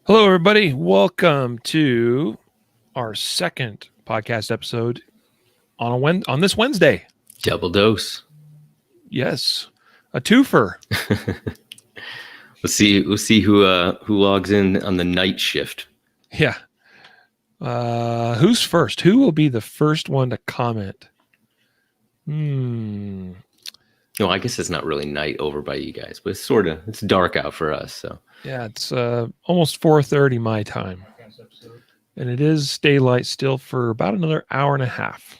Hello, everybody. Welcome to our second podcast episode on this Wednesday. Double dose. Yes, a twofer. We'll see who logs in on the night shift. Yeah. Who's first? Who will be the first one to comment? No, I guess it's not really night over by you guys, but it's dark out for us. So yeah, it's almost 4:30 my time, and it is daylight still for about another hour and a half.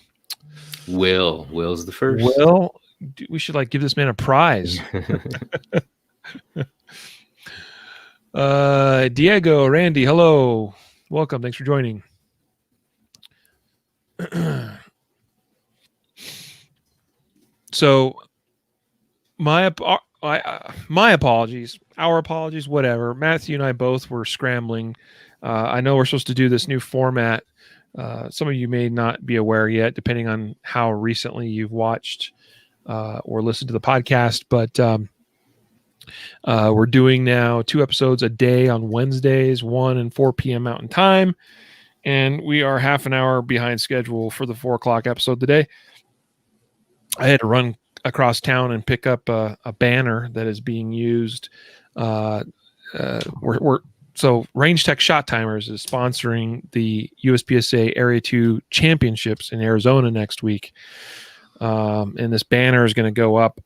Will's the first. Will, we should give this man a prize. Diego, Randy, hello, welcome. Thanks for joining. So, my apologies, our apologies, whatever. Matthew and I both were scrambling. I know we're supposed to do this new format. Some of you may not be aware yet, depending on how recently you've watched or listened to the podcast, but we're doing now 2 episodes a day on Wednesdays, 1 and 4 p.m. Mountain Time, and we are half an hour behind schedule for the 4 o'clock episode today. I had to run across town and pick up a banner that is being used. So Range Tech Shot Timers is sponsoring the USPSA Area 2 Championships in Arizona next week. And this banner is going to go up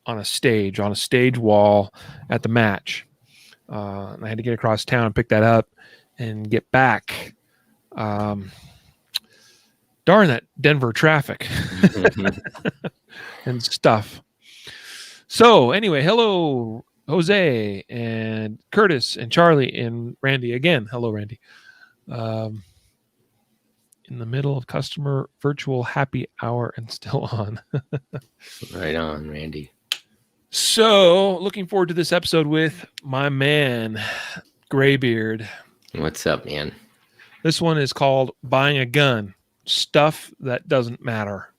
on a stage wall at the match. And I had to get across town, pick that up, and get back. Darn that Denver traffic and stuff. So anyway, hello, Jose and Curtis and Charlie and Randy again. Hello, Randy. In the middle of customer virtual happy hour and still on. Right on, Randy. So looking forward to this episode with my man, Graybeard. What's up, man? This one is called Buying a Gun. Stuff that doesn't matter.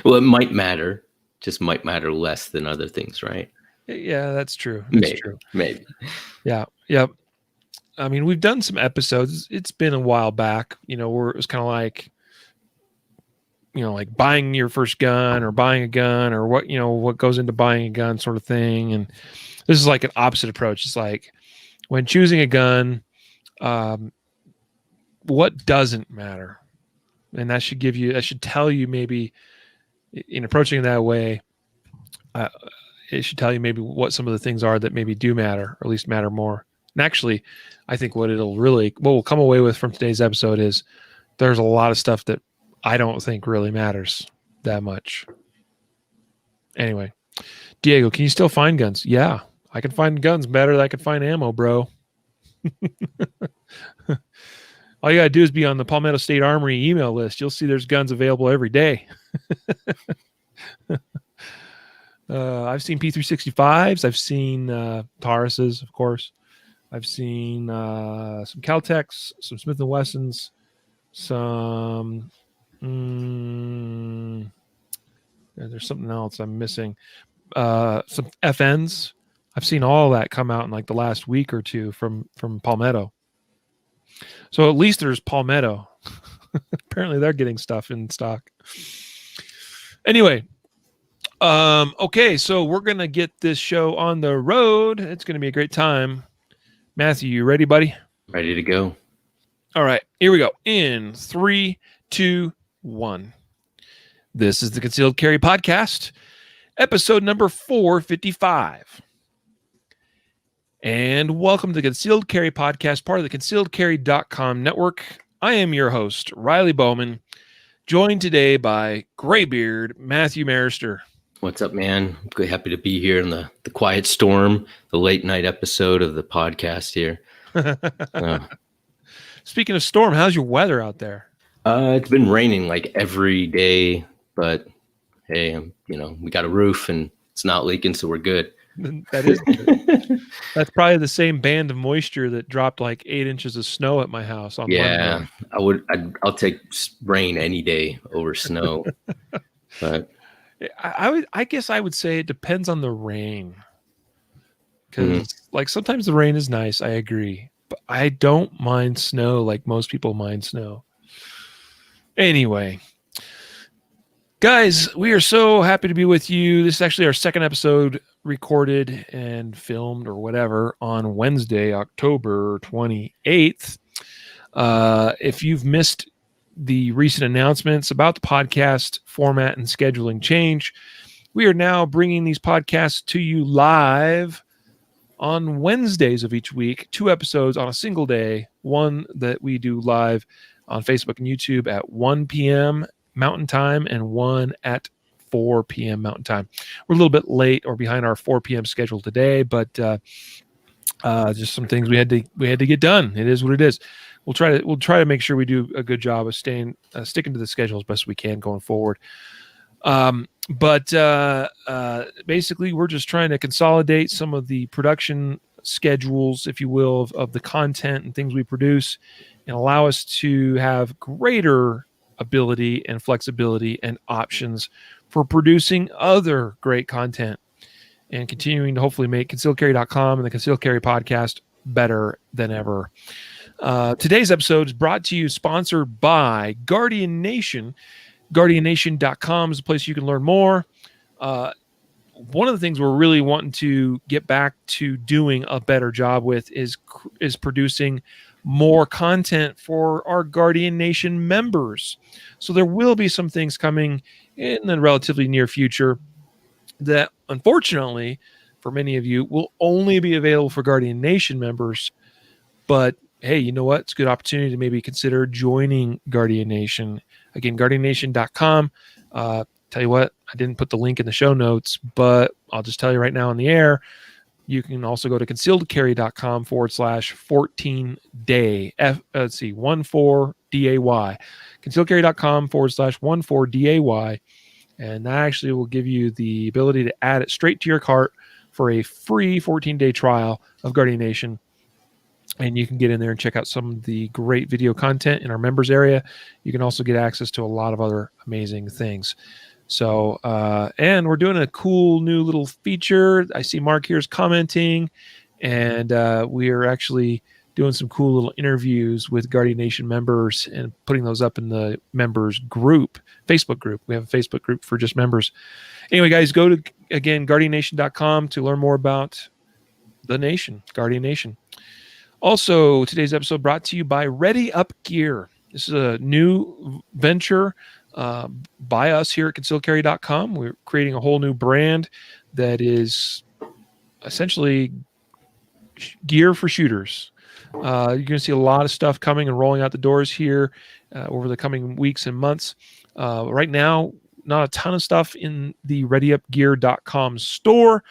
Well, it might matter, just might matter less than other things, right? Yeah, that's true. Maybe. Yeah. Yep. I mean, we've done some episodes. It's been a while back, where it was kind of like buying your first gun or buying a gun or what goes into buying a gun sort of thing. And this is like an opposite approach. It's like when choosing a gun, what doesn't matter? And that should tell you maybe in approaching it that way, it should tell you maybe what some of the things are that maybe do matter, or at least matter more. And actually, I think what we'll come away with from today's episode is there's a lot of stuff that I don't think really matters that much. Anyway, Diego, can you still find guns? Yeah, I can find guns better than I can find ammo, bro. All you got to do is be on the Palmetto State Armory email list. You'll see there's guns available every day. I've seen P365s. I've seen Tauruses, of course. I've seen some Caltex, some Smith & Wessons, some... there's something else I'm missing. Some FNs. I've seen all that come out in like the last week or two from Palmetto. So at least there's Palmetto. Apparently they're getting stuff in stock. Anyway, okay, so we're going to get this show on the road. It's going to be a great time. Matthew, you ready, buddy? Ready to go. All right, here we go. In 3, 2, 1. This is the Concealed Carry Podcast, episode number 455. And welcome to the Concealed Carry Podcast, part of the concealedcarry.com network. I am your host, Riley Bowman, joined today by Graybeard Matthew Maruster. What's up, man? I'm happy to be here in the quiet storm, the late night episode of the podcast here. Speaking of storm, how's your weather out there? It's been raining like every day, but hey, we got a roof and it's not leaking, so we're good. That is good. That's probably the same band of moisture that dropped like 8 inches of snow at my house on Monday. I'll take rain any day over snow. But I guess I would say it depends on the rain. because like sometimes the rain is nice. I agree, but I don't mind snow like most people mind snow. Anyway, guys, we are so happy to be with you. This is actually our second episode recorded and filmed or whatever on Wednesday, October 28th. If you've missed the recent announcements about the podcast format and scheduling change, we are now bringing these podcasts to you live on Wednesdays of each week, 2 episodes on a single day, one that we do live on Facebook and YouTube at 1 p.m. Mountain Time and one at 4 p.m. Mountain Time. We're a little bit late or behind our 4 p.m. schedule today, but just some things we had to get done. It is what it is. We'll try to make sure we do a good job of sticking to the schedule as best we can going forward. But basically, we're just trying to consolidate some of the production schedules, if you will, of the content and things we produce, and allow us to have greater ability and flexibility and options for producing other great content and continuing to hopefully make concealedcarry.com and the Concealed Carry podcast better than ever. Today's episode is brought to you, sponsored by Guardian Nation. GuardianNation.com is a place you can learn more. One of the things we're really wanting to get back to doing a better job with is producing more content for our Guardian Nation members. So there will be some things coming in the relatively near future that, unfortunately, for many of you, will only be available for Guardian Nation members. But hey, you know what? It's a good opportunity to maybe consider joining Guardian Nation. Again, GuardianNation.com. Tell you what, I didn't put the link in the show notes, but I'll just tell you right now on the air. You can also go to concealedcarry.com /14day. 14DAY. Concealedcarry.com /14DAY. And that actually will give you the ability to add it straight to your cart for a free 14-day trial of Guardian Nation. And you can get in there and check out some of the great video content in our members area. You can also get access to a lot of other amazing things. So, and we're doing a cool new little feature. I see Mark here is commenting, and we are actually doing some cool little interviews with Guardian Nation members and putting those up in the members group, Facebook group. We have a Facebook group for just members. Anyway, guys, go to, again, GuardianNation.com to learn more about the nation, Guardian Nation. Also, today's episode brought to you by Ready Up Gear. This is a new venture by us here at concealedcarry.com. We're creating a whole new brand that is essentially gear for shooters. You're going to see a lot of stuff coming and rolling out the doors here over the coming weeks and months. Right now, not a ton of stuff in the readyupgear.com store,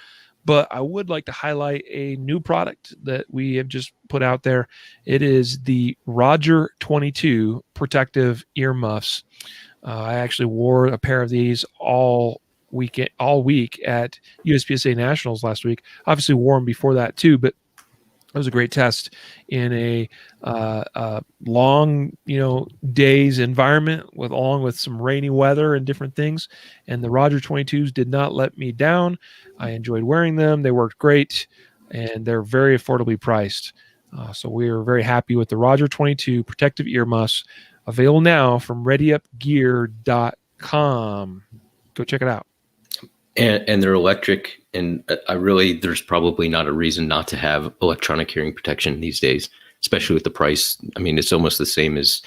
but I would like to highlight a new product that we have just put out there. It is the Roger 22 protective earmuffs. I actually wore a pair of these all week at USPSA Nationals last week. Obviously wore them before that too, but it was a great test in a long, days environment along with some rainy weather and different things. And the Roger 22s did not let me down. I enjoyed wearing them. They worked great, and they're very affordably priced. So we are very happy with the Roger 22 protective earmuffs, available now from readyupgear.com. Go check it out. And they're electric, and there's probably not a reason not to have electronic hearing protection these days, especially with the price. I mean, it's almost the same as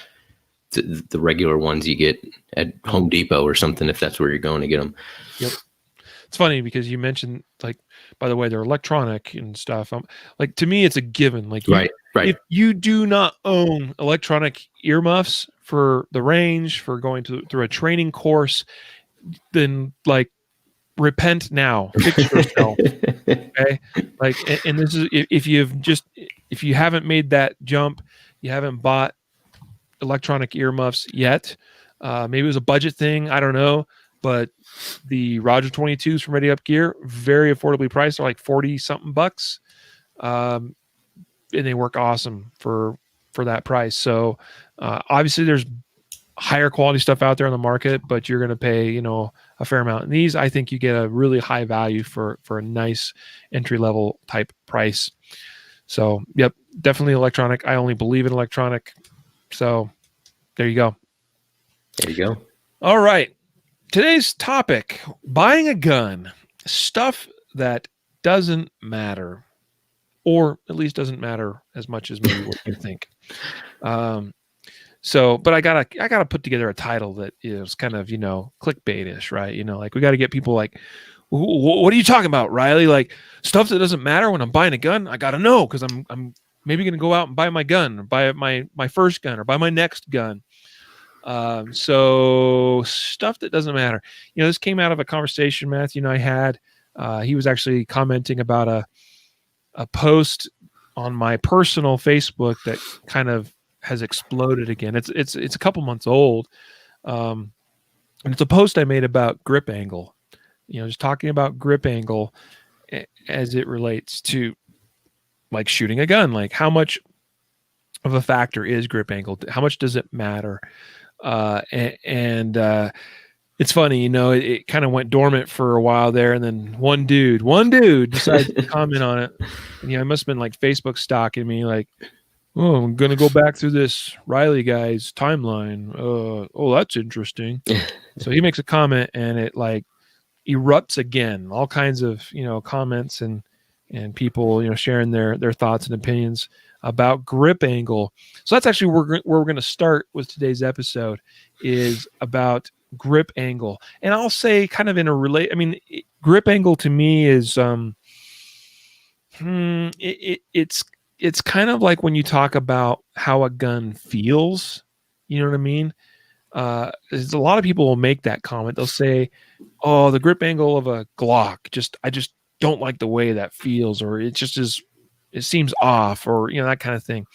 the regular ones you get at Home Depot or something, if that's where you're going to get them. Yep. It's funny because you mentioned, like, by the way, they're electronic and stuff. Like, to me, it's a given. Like, right. If you do not own electronic earmuffs for the range, for going through a training course, then, like, repent now. Fix yourself. Okay. Like, and this is if you haven't made that jump, you haven't bought electronic earmuffs yet. Maybe it was a budget thing. I don't know. But the Roger 22s from Ready Up Gear, very affordably priced. They're like 40 something bucks. And they work awesome for that price. So obviously there's higher quality stuff out there on the market, but you're going to pay, a fair amount. And these, I think you get a really high value for a nice entry level type price. So, yep, definitely electronic. I only believe in electronic. So, there you go. There you go. All right. Today's topic, buying a gun, stuff that doesn't matter, or at least doesn't matter as much as maybe what you think. But I gotta put together a title that is kind of, clickbaitish, right? Like we got to get people like, what are you talking about, Riley? Like stuff that doesn't matter when I'm buying a gun. I got to know, because I'm maybe going to go out and buy my gun, or buy my first gun, or buy my next gun. So stuff that doesn't matter. This came out of a conversation Matthew and I had. He was actually commenting about a post on my personal Facebook that kind of has exploded again. It's a couple months old. And it's a post I made about grip angle. Just talking about grip angle as it relates to like shooting a gun. Like how much of a factor is grip angle? How much does it matter? It's funny, it kind of went dormant for a while there, and then one dude decided to comment on it. And, it must have been like Facebook stalking me, like, oh, I'm gonna go back through this Riley guy's timeline. Oh, that's interesting. So he makes a comment, and it like erupts again. All kinds of comments and people sharing their thoughts and opinions about grip angle. So that's actually where we're going to start with today's episode, is about grip angle. And I'll say kind of in a grip angle to me is it's kind of like when you talk about how a gun feels. You know what I mean? There's a lot of people will make that comment. They'll say, "Oh, the grip angle of a Glock, I just don't like the way that feels, or it just is. It seems off," or that kind of thing.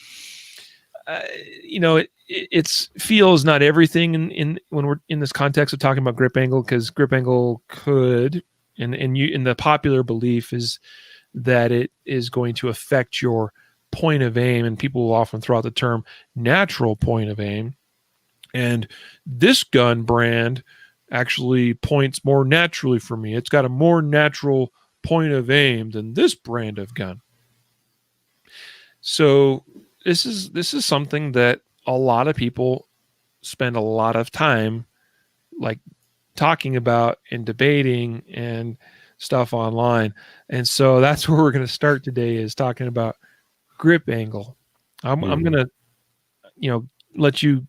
It's feel is not everything in when we're in this context of talking about grip angle, because grip angle could, and the popular belief is that it is going to affect your point of aim, and people will often throw out the term natural point of aim. And this gun brand actually points more naturally for me. It's got a more natural point of aim than this brand of gun. So this is something that a lot of people spend a lot of time like talking about and debating and stuff online. And so that's where we're going to start today, is talking about grip angle. I'm going to, let you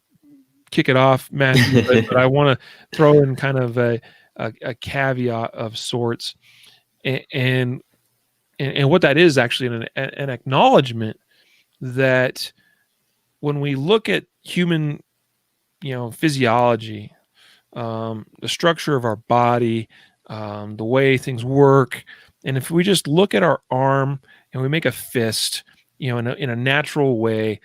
kick it off, Matthew, but I want to throw in kind of a caveat of sorts. And what that is actually an acknowledgement that when we look at human, physiology, the structure of our body, the way things work, and if we just look at our arm and we make a fist, in a natural way,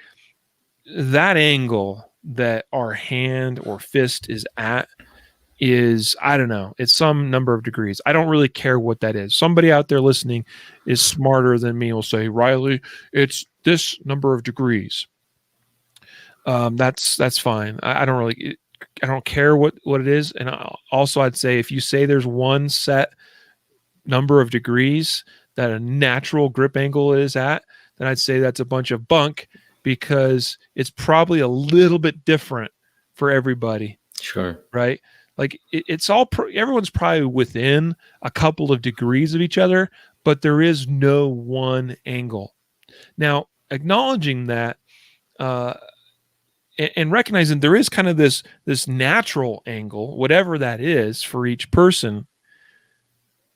that angle that our hand or fist is at is, I don't know, it's some number of degrees. I don't really care what that is. Somebody out there listening is smarter than me, will say, Riley, it's this number of degrees. That's fine. I don't care what it is. And also I'd say, if you say there's one set number of degrees that a natural grip angle is at, then I'd say that's a bunch of bunk, because it's probably a little bit different for everybody. Sure. Right? Like it's all, everyone's probably within a couple of degrees of each other, but there is no one angle. Now, acknowledging that, and recognizing there is kind of this natural angle, whatever that is for each person,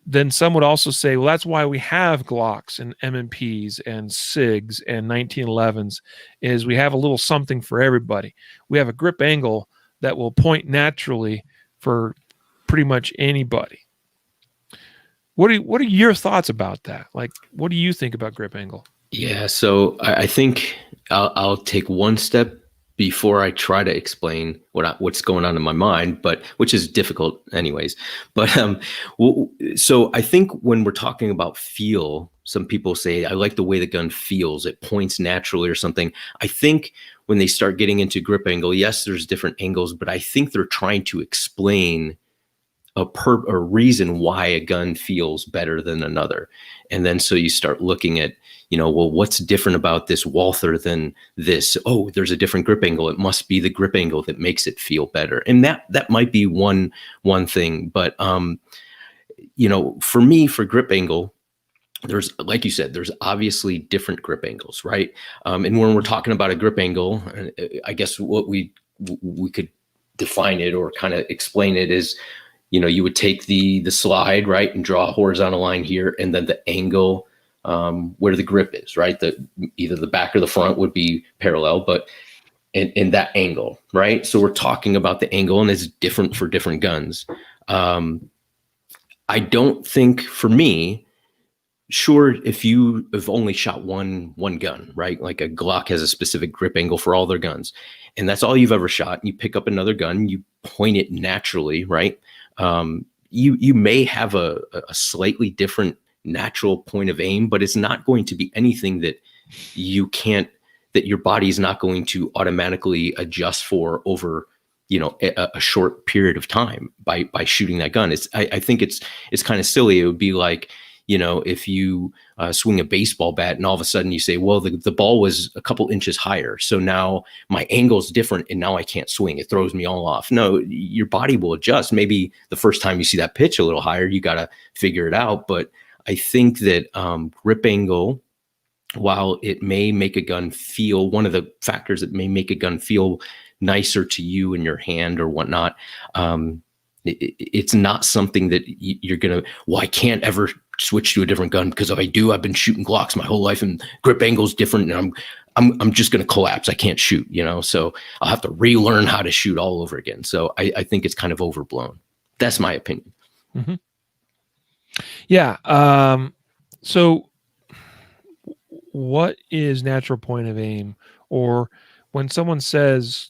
then some would also say, well, that's why we have Glocks and M&Ps and SIGs and 1911s, is we have a little something for everybody. We have a grip angle that will point naturally for pretty much anybody. What are your thoughts about that? Like, what do you think about grip angle? Yeah, so I think I'll take one step before I try to explain what's going on in my mind, but which is difficult anyways. But so I think when we're talking about feel, some people say, I like the way the gun feels. It points naturally or something. I think when they start getting into grip angle, yes, there's different angles, but I think they're trying to explain a reason why a gun feels better than another. And then so you start looking at, well, what's different about this Walther than this? Oh, there's a different grip angle. It must be the grip angle that makes it feel better. And that might be one thing. But for me, for grip angle, there's, like you said, there's obviously different grip angles, right? And when we're talking about a grip angle, I guess what we could define it or kind of explain it is, you would take the slide, right, and draw a horizontal line here, and then the angle where the grip is, right? Either the back or the front would be parallel, but in that angle, right? So we're talking about the angle, and it's different for different guns. I don't think, for me, sure, if you have only shot one gun, right? Like a Glock has a specific grip angle for all their guns, and that's all you've ever shot. And you pick up another gun, you point it naturally, right? You may have a slightly different natural point of aim, but it's not going to be anything that your body is not going to automatically adjust for over, a short period of time by shooting that gun. I think it's kind of silly. It would be like, if you swing a baseball bat and all of a sudden you say, well, the ball was a couple inches higher, so now my angle's different and now I can't swing. It throws me all off. No, your body will adjust. Maybe the first time you see that pitch a little higher, you got to figure it out. But I think that grip angle, while it may make a gun feel, one of the factors that may make a gun feel nicer to you in your hand or whatnot, it's not something that you're going to, well, I can't ever switch to a different gun, because if I do, I've been shooting Glocks my whole life and grip angle's different, and I'm just going to collapse. I can't shoot, so I'll have to relearn how to shoot all over again. So I think it's kind of overblown. That's my opinion. Mm-hmm. Yeah. So what is natural point of aim? Or when someone says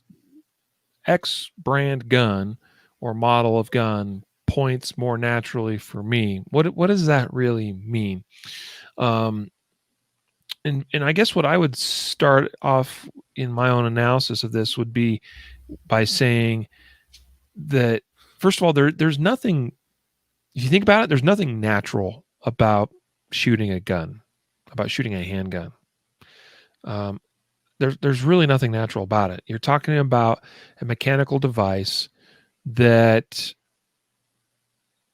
X brand gun or model of gun points more naturally for me, what does that really mean? And I guess what I would start off in my own analysis of this would be by saying that, first of all, there's nothing, if you think about it, there's nothing natural about shooting a gun, about shooting a handgun. There's really nothing natural about it. You're talking about a mechanical device that,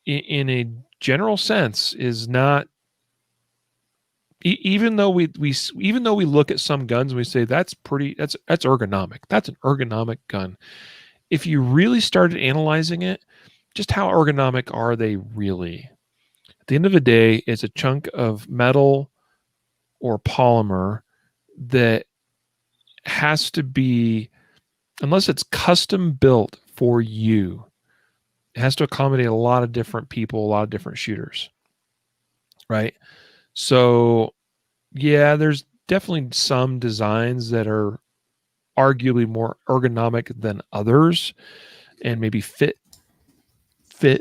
in a general sense, is not. Even though we look at some guns and we say that's ergonomic. That's an ergonomic gun. If you really started analyzing it, just how ergonomic are they really? At the end of the day, it's a chunk of metal or polymer that has to be, unless it's custom built for you, it has to accommodate a lot of different people, a lot of different shooters, right? So, yeah, there's definitely some designs that are arguably more ergonomic than others, and maybe fit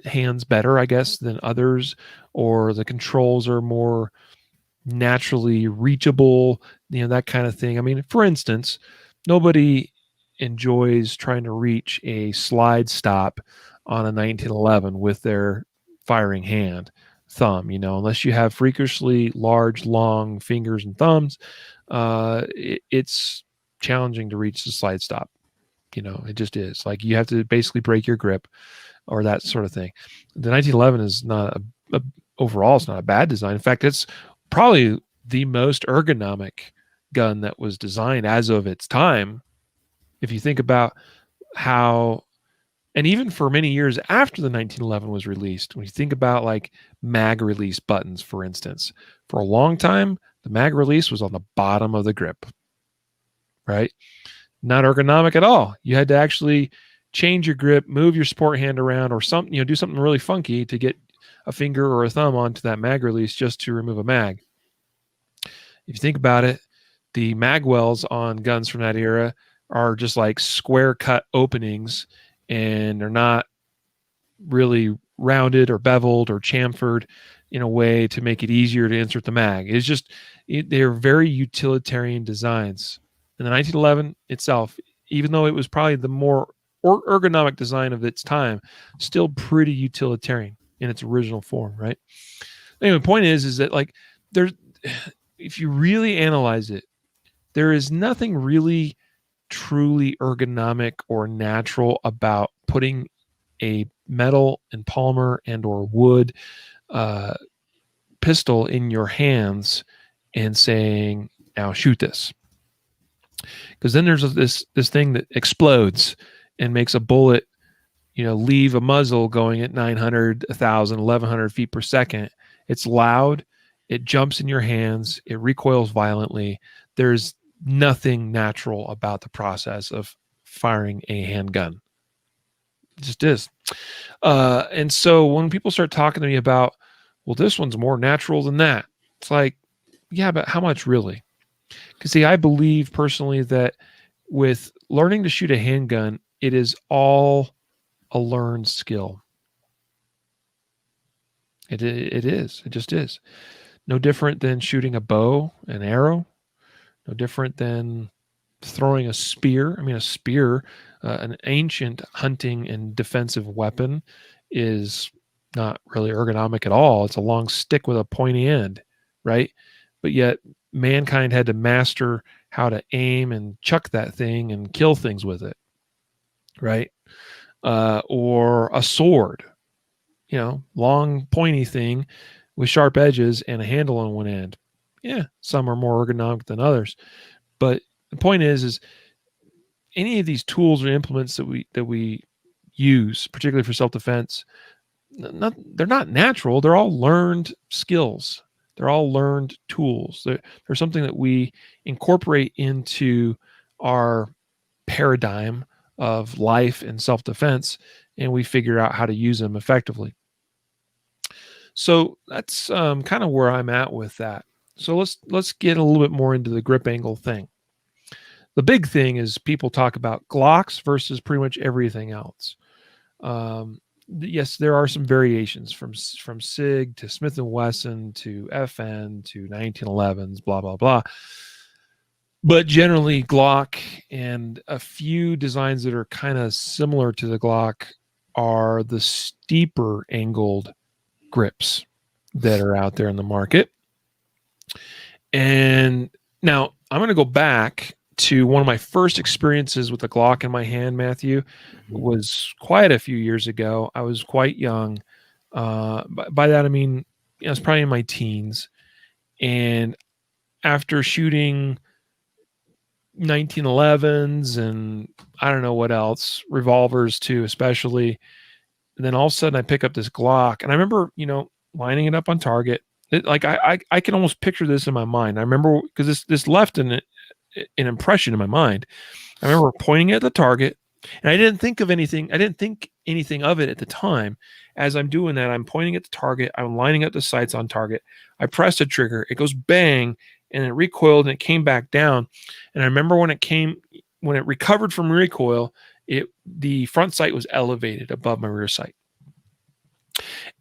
hands better, I guess, than others, or the controls are more naturally reachable, that kind of thing. I mean, for instance, nobody enjoys trying to reach a slide stop on a 1911 with their firing thumb, unless you have freakishly large, long fingers and thumbs. It's challenging to reach the slide stop. It just is. Like, you have to basically break your grip or that sort of thing. The 1911 is not overall, it's not a bad design. In fact, it's probably the most ergonomic gun that was designed as of its time. If you think about how, and even for many years after the 1911 was released, when you think about like mag release buttons, for instance, for a long time, the mag release was on the bottom of the grip, right? Not ergonomic at all. You had to actually change your grip, move your support hand around, or something, do something really funky to get a finger or a thumb onto that mag release just to remove a mag. If you think about it, the mag wells on guns from that era are just like square cut openings, and they're not really rounded or beveled or chamfered in a way to make it easier to insert the mag. It's just, they're very utilitarian designs. And the 1911 itself, even though it was probably the more ergonomic design of its time, still pretty utilitarian in its original form, right? Anyway, the point is that like there's, if you really analyze it, there is nothing really truly ergonomic or natural about putting a metal and polymer and or wood pistol in your hands and saying, now shoot this. Because then there's this thing that explodes and makes a bullet, leave a muzzle going at 900, 1,000, 1,100 feet per second. It's loud. It jumps in your hands. It recoils violently. There's nothing natural about the process of firing a handgun. It just is. And so when people start talking to me about, well, this one's more natural than that, it's like, yeah, but how much really? Because see, I believe personally that with learning to shoot a handgun, it is all a learned skill. It is. It just is. No different than shooting a bow, an arrow. No different than throwing a spear. I mean, a spear, an ancient hunting and defensive weapon, is not really ergonomic at all. It's a long stick with a pointy end, right? But yet mankind had to master how to aim and chuck that thing and kill things with it, right? Or a sword, long pointy thing with sharp edges and a handle on one end. Yeah, some are more ergonomic than others, but the point is any of these tools or implements that we use, particularly for self-defense, they're not natural. They're all learned skills. They're all learned tools. They're something that we incorporate into our paradigm of life and self-defense, and we figure out how to use them effectively. So that's kind of where I'm at with that. So let's get a little bit more into the grip angle thing. The big thing is people talk about Glocks versus pretty much everything else. Yes, there are some variations from SIG to Smith & Wesson to FN to 1911s, blah, blah, blah. But generally, Glock and a few designs that are kind of similar to the Glock are the steeper angled grips that are out there in the market. And now I'm going to go back to one of my first experiences with a Glock in my hand, Matthew. Was quite a few years ago. I was quite young. By that, I mean, I was probably in my teens. And after shooting 1911s and I don't know what else, revolvers too, especially, and then all of a sudden I pick up this Glock, and I remember, lining it up on target. I can almost picture this in my mind. I remember because this left an impression in my mind. I remember pointing at the target, and I didn't think anything of it at the time. As I'm doing that, I'm pointing at the target. I'm lining up the sights on target. I press the trigger. It goes bang, and it recoiled, and it came back down. And I remember when it recovered from recoil, the front sight was elevated above my rear sight.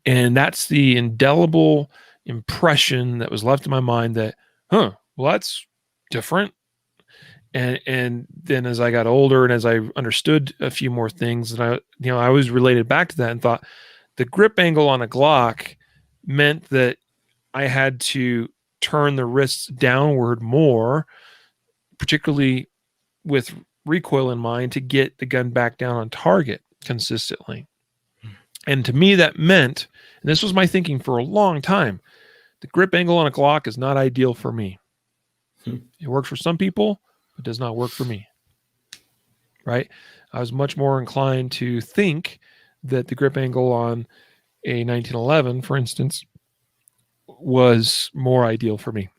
And that's the indelible impression that was left in my mind that, well, that's different. And then as I got older and as I understood a few more things, that I always related back to that and thought the grip angle on a Glock meant that I had to turn the wrists downward more, particularly with recoil in mind, to get the gun back down on target consistently. And to me, that meant, and this was my thinking for a long time, the grip angle on a Glock is not ideal for me. It works for some people. It does not work for me, right? I was much more inclined to think that the grip angle on a 1911, for instance, was more ideal for me.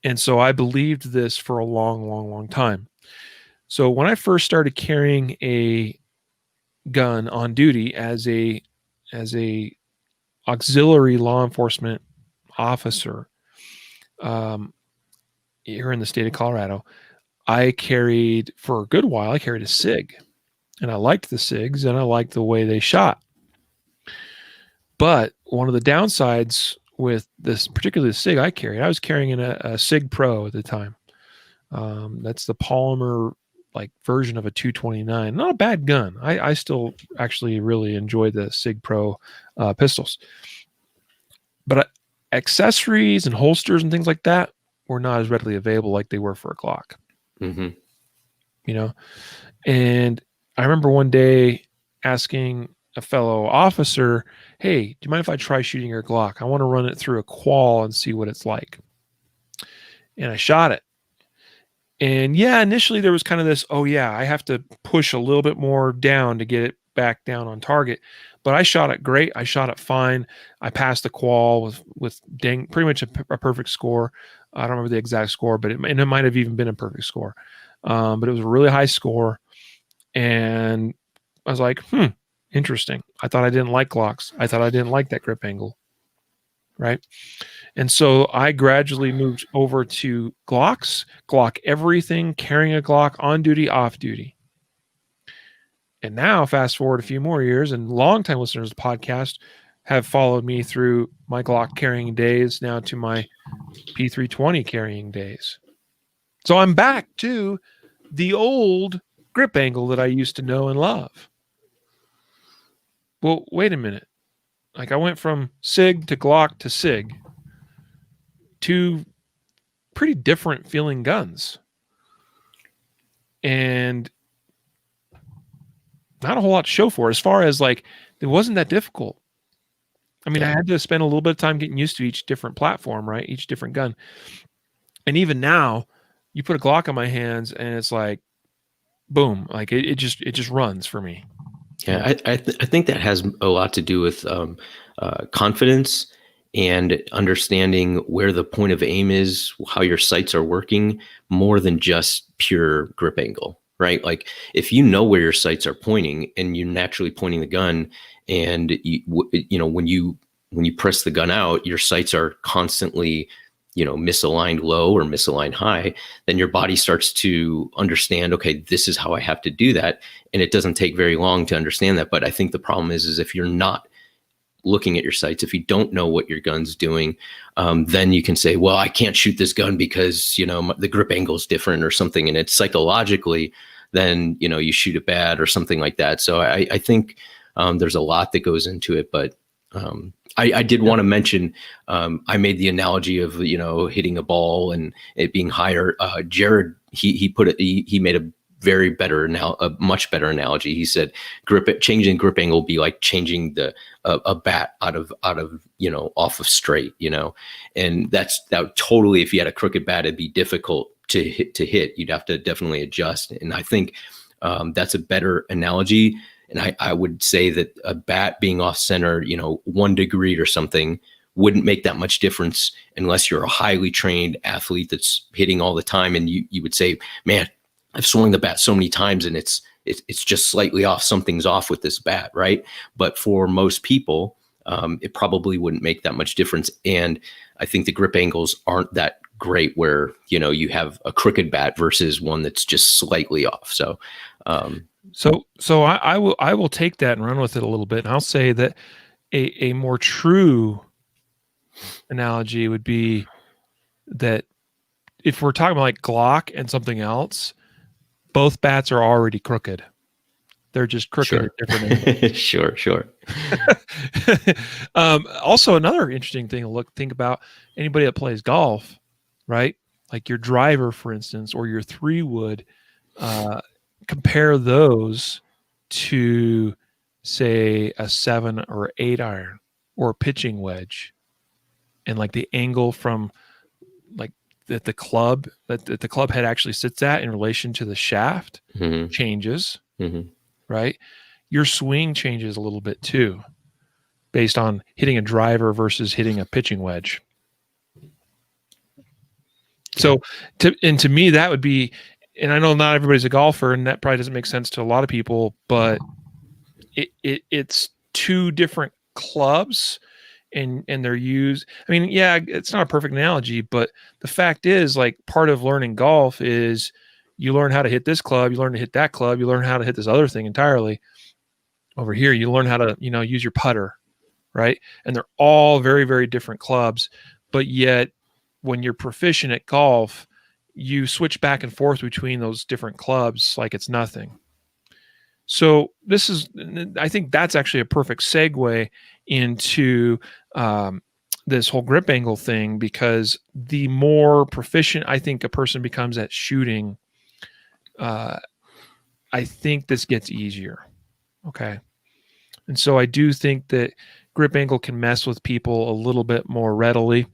And so I believed this for a long, long, long time. So when I first started carrying a gun on duty as a auxiliary law enforcement officer, here in the state of Colorado, I carried for a good while. I carried a SIG, and I liked the SIGs, and I liked the way they shot. But one of the downsides with this, particularly the SIG I was carrying a SIG Pro at the time. That's the polymer like version of a 229. Not a bad gun. I still actually really enjoy the Sig Pro pistols. But accessories and holsters and things like that were not as readily available like they were for a Glock. Mm-hmm. You know? And I remember one day asking a fellow officer, hey, do you mind if I try shooting your Glock? I want to run it through a qual and see what it's like. And I shot it. And yeah, initially there was kind of this, oh yeah, I have to push a little bit more down to get it back down on target. But I shot it great. I shot it fine. I passed the qual with pretty much a perfect score. I don't remember the exact score, but it might have even been a perfect score. But it was a really high score. And I was like, interesting. I thought I didn't like Glocks. I thought I didn't like that grip angle. Right. And so I gradually moved over to Glocks, Glock everything, carrying a Glock on duty, off duty. And now, fast forward a few more years, and longtime listeners of the podcast have followed me through my Glock carrying days now to my P320 carrying days. So I'm back to the old grip angle that I used to know and love. Well, wait a minute. Like I went from Sig to Glock to Sig. Two pretty different feeling guns. And not a whole lot to show for it. As far as like, it wasn't that difficult. I mean, I had to spend a little bit of time getting used to each different platform, right? Each different gun. And even now, you put a Glock on my hands and it's like, boom, like it just runs for me. Yeah, I think that has a lot to do with confidence and understanding where the point of aim is, how your sights are working, more than just pure grip angle, right? Like if you know where your sights are pointing and you're naturally pointing the gun, and when you press the gun out, your sights are constantly misaligned low or misaligned high, then your body starts to understand, okay, this is how I have to do that. And it doesn't take very long to understand that. But I think the problem is if you're not looking at your sights, if you don't know what your gun's doing, then you can say, well, I can't shoot this gun because, the grip angle is different or something. And it's psychologically, then, you shoot it bad or something like that. So I think there's a lot that goes into it, but I did want to mention, I made the analogy of, hitting a ball and it being higher. Jared, he made a much better analogy. He said, changing grip angle would be like changing a bat out of off of straight, and that totally, if you had a crooked bat, it'd be difficult to hit. You'd have to definitely adjust. And I think that's a better analogy. And I would say that a bat being off center, 1 degree or something wouldn't make that much difference unless you're a highly trained athlete that's hitting all the time. And you would say, man, I've swung the bat so many times and it's just slightly off. Something's off with this bat, right? But for most people, it probably wouldn't make that much difference. And I think the grip angles aren't that great where, you have a crooked bat versus one that's just slightly off. So, So I will take that and run with it a little bit. And I'll say that a more true analogy would be that if we're talking about like Glock and something else, both bats are already crooked. They're just crooked at different angles. Sure. Also, another interesting thing to think about, anybody that plays golf, right? Like your driver, for instance, or your 3-wood, compare those to, say, a 7 or 8 iron or a pitching wedge, and like the angle from like that the club head actually sits at in relation to the shaft changes, right? Your swing changes a little bit too, based on hitting a driver versus hitting a pitching wedge. So to me, that would be, and I know not everybody's a golfer, and that probably doesn't make sense to a lot of people, but it's 2 different clubs, and they're used. I mean, yeah, it's not a perfect analogy, but the fact is, like, part of learning golf is you learn how to hit this club, you learn to hit that club, you learn how to hit this other thing entirely. Over here, you learn how to, use your putter, right? And they're all very, very different clubs, but yet when you're proficient at golf, you switch back and forth between those different clubs like it's nothing. So I think that's actually a perfect segue into this whole grip angle thing, because the more proficient I think a person becomes at shooting, I think this gets easier. Okay. And so I do think that grip angle can mess with people a little bit more readily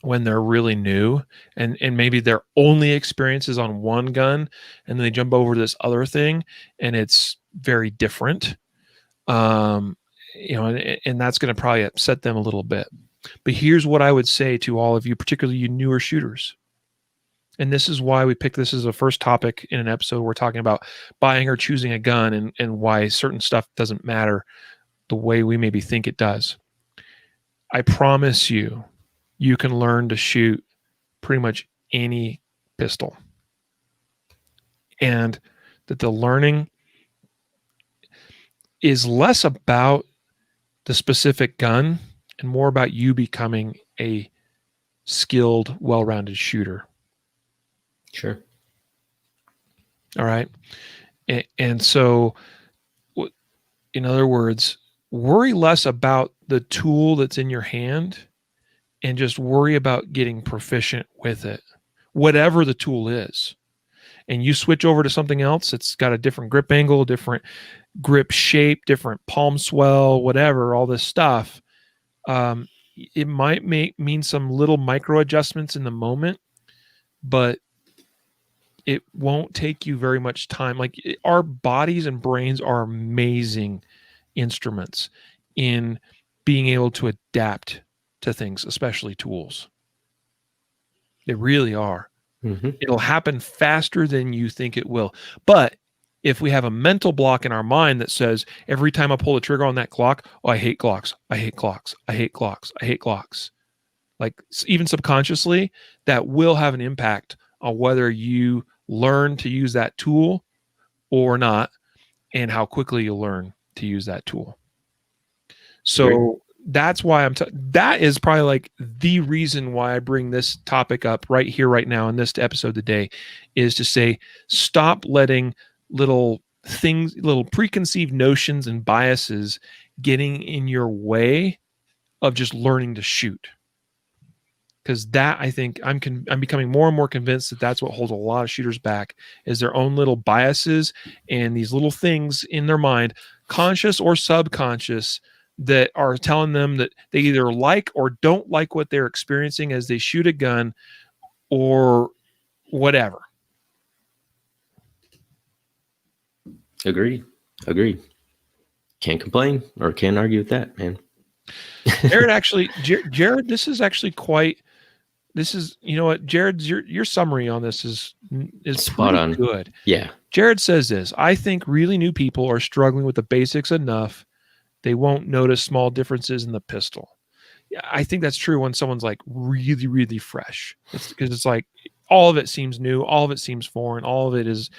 when they're really new, and maybe their only experience is on one gun, and then they jump over to this other thing and it's very different. And that's going to probably upset them a little bit. But here's what I would say to all of you, particularly you newer shooters. And this is why we picked this as a first topic in an episode. We're talking about buying or choosing a gun, and why certain stuff doesn't matter the way we maybe think it does. I promise you, you can learn to shoot pretty much any pistol. And that the learning is less about the specific gun and more about you becoming a skilled, well-rounded shooter. Sure. All right. And so, in other words, worry less about the tool that's in your hand and just worry about getting proficient with it, whatever the tool is. And you switch over to something else, it's got a different grip angle, different grip shape, different palm swell, whatever, all this stuff. It might mean some little micro adjustments in the moment, but it won't take you very much time. Our bodies and brains are amazing instruments in being able to adapt to things, especially tools. They really are. Mm-hmm. It'll happen faster than you think it will. But if we have a mental block in our mind that says, every time I pull the trigger on that Glock, I hate Glocks, I hate Glocks, I hate Glocks, I hate Glocks. Like, even subconsciously, that will have an impact on whether you learn to use that tool or not, and how quickly you learn to use that tool. So great. That's why that is probably like the reason why I bring this topic up right here, right now in this episode today, is to say, stop letting little things, little preconceived notions and biases getting in your way of just learning to shoot. Because that, I think, I'm becoming more and more convinced that that's what holds a lot of shooters back, is their own little biases and these little things in their mind, conscious or subconscious, that are telling them that they either like or don't like what they're experiencing as they shoot a gun or whatever. Agreed. Can't complain or can't argue with that, man. Jared, this is, you know what, Jared's, your summary on this is spot on. Good. Yeah. Jared says this: I think really new people are struggling with the basics enough they won't notice small differences in the pistol. Yeah, I think that's true when someone's like really, really fresh. Because it's like all of it seems new, all of it seems foreign, all of it is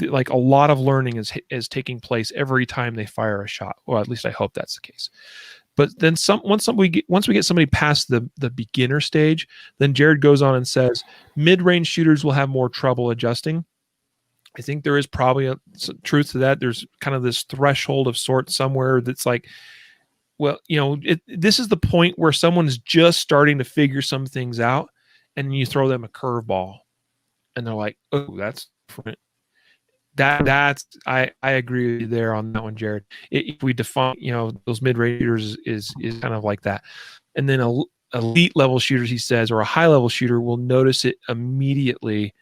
like a lot of learning is taking place every time they fire a shot. Well, at least I hope that's the case. But then once we get somebody past the beginner stage, then Jared goes on and says mid-range shooters will have more trouble adjusting. I think there is probably some truth to that. There's kind of this threshold of sorts somewhere that's like, well, you know, this is the point where someone's just starting to figure some things out, and you throw them a curveball, and they're like, "Oh, that's different." That's I agree with you there on that one, Jared. If we define, you know, those mid-range shooters is kind of like that, and then elite level shooters, he says, or a high level shooter will notice it immediately,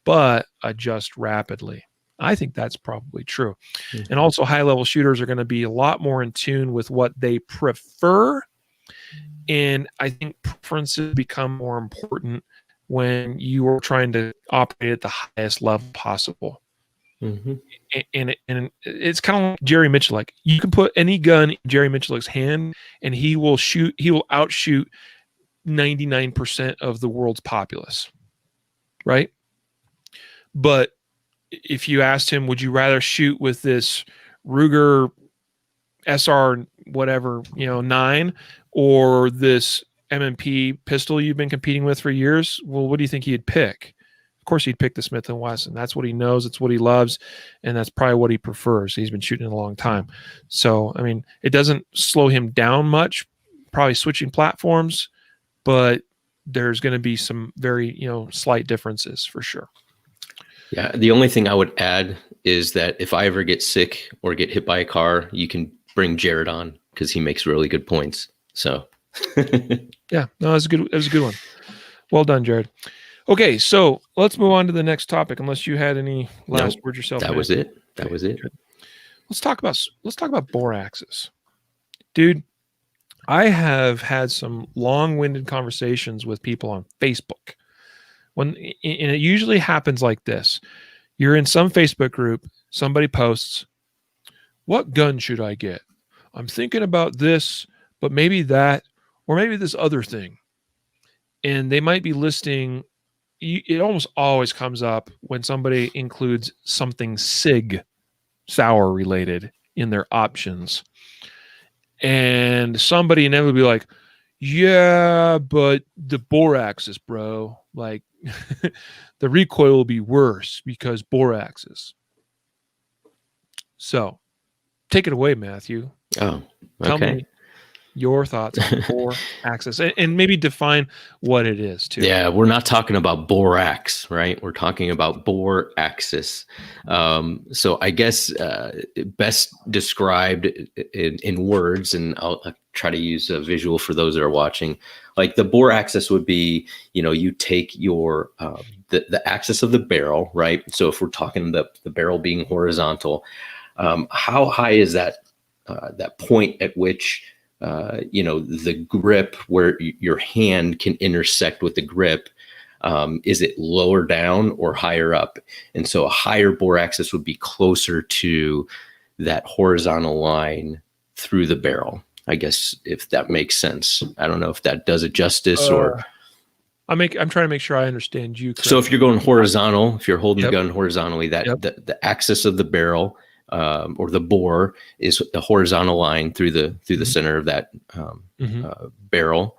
but adjust rapidly. I think that's probably true. Mm-hmm. And also high level shooters are going to be a lot more in tune with what they prefer. And I think preferences become more important when you are trying to operate at the highest level possible. Mm-hmm. And it's kind of like Jerry Mitchell. Like, you can put any gun in Jerry Mitchell's hand and he will outshoot 99% of the world's populace. Right? But if you asked him, would you rather shoot with this Ruger SR whatever, 9, or this M&P pistol you've been competing with for years? Well, what do you think he'd pick? of course he'd pick the Smith & Wesson. That's what he knows. It's what he loves. And that's probably what he prefers. He's been shooting it a long time. So, I mean, it doesn't slow him down much, probably switching platforms, but there's going to be some very, slight differences for sure. Yeah. The only thing I would add is that if I ever get sick or get hit by a car, you can bring Jared on because he makes really good points. So yeah, no, that was a good one. Well done, Jared. Okay, so let's move on to the next topic. Unless you had any last word yourself. That was it. That was it. Good. Let's talk about bore axis, dude. I have had some long-winded conversations with people on Facebook. And it usually happens like this: you're in some Facebook group, somebody posts, "What gun should I get? I'm thinking about this, but maybe that, or maybe this other thing." And they might be listing. It almost always comes up when somebody includes something SIG, sour related, in their options. And somebody inevitably be like, yeah, but the bore axis, bro, like the recoil will be worse because bore axis. So take it away, Matthew. Oh, okay. Tell me your thoughts on bore axis and maybe define what it is too. Yeah, we're not talking about borax, right? We're talking about bore axis. So I guess best described in words, and I'll try to use a visual for those that are watching. Like the bore axis would be, you take your the axis of the barrel, right? So if we're talking the barrel being horizontal, how high is that point at which the grip where your hand can intersect with the grip, is it lower down or higher up? And so a higher bore axis would be closer to that horizontal line through the barrel, I guess, if that makes sense. I don't know if that does it justice or... I'm trying to make sure I understand you correctly. So if you're going horizontal, if you're holding the gun horizontally, that Yep. the axis of the barrel or the bore is the horizontal line through the center of that barrel,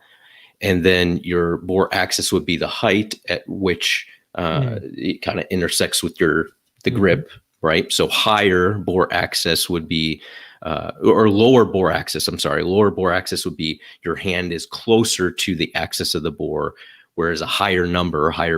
and then your bore axis would be the height at which it kind of intersects with the grip, right? So higher bore axis would be or lower bore axis. I'm sorry, lower bore axis would be your hand is closer to the axis of the bore, whereas a higher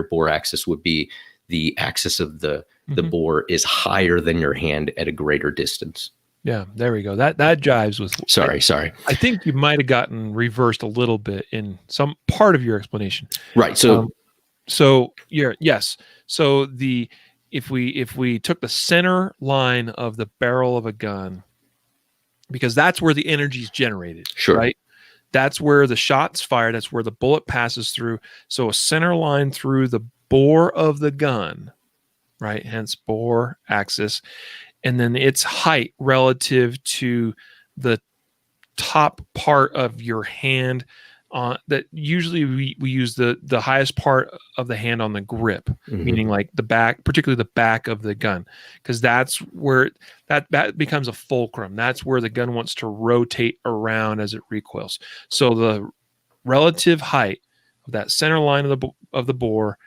bore axis would be the axis of the bore is higher than your hand at a greater distance. Yeah, there we go. That jives with. Sorry. I think you might have gotten reversed a little bit in some part of your explanation. Right. So, yes. So if we took the center line of the barrel of a gun, because that's where the energy is generated. Sure. Right. That's where the shot's fired. That's where the bullet passes through. So a center line through the bore of the gun, right? Hence bore axis. And then its height relative to the top part of your hand. That usually we use the highest part of the hand on the grip, meaning like the back, particularly the back of the gun, because that's where that becomes a fulcrum. That's where the gun wants to rotate around as it recoils. So the relative height of that center line of the bore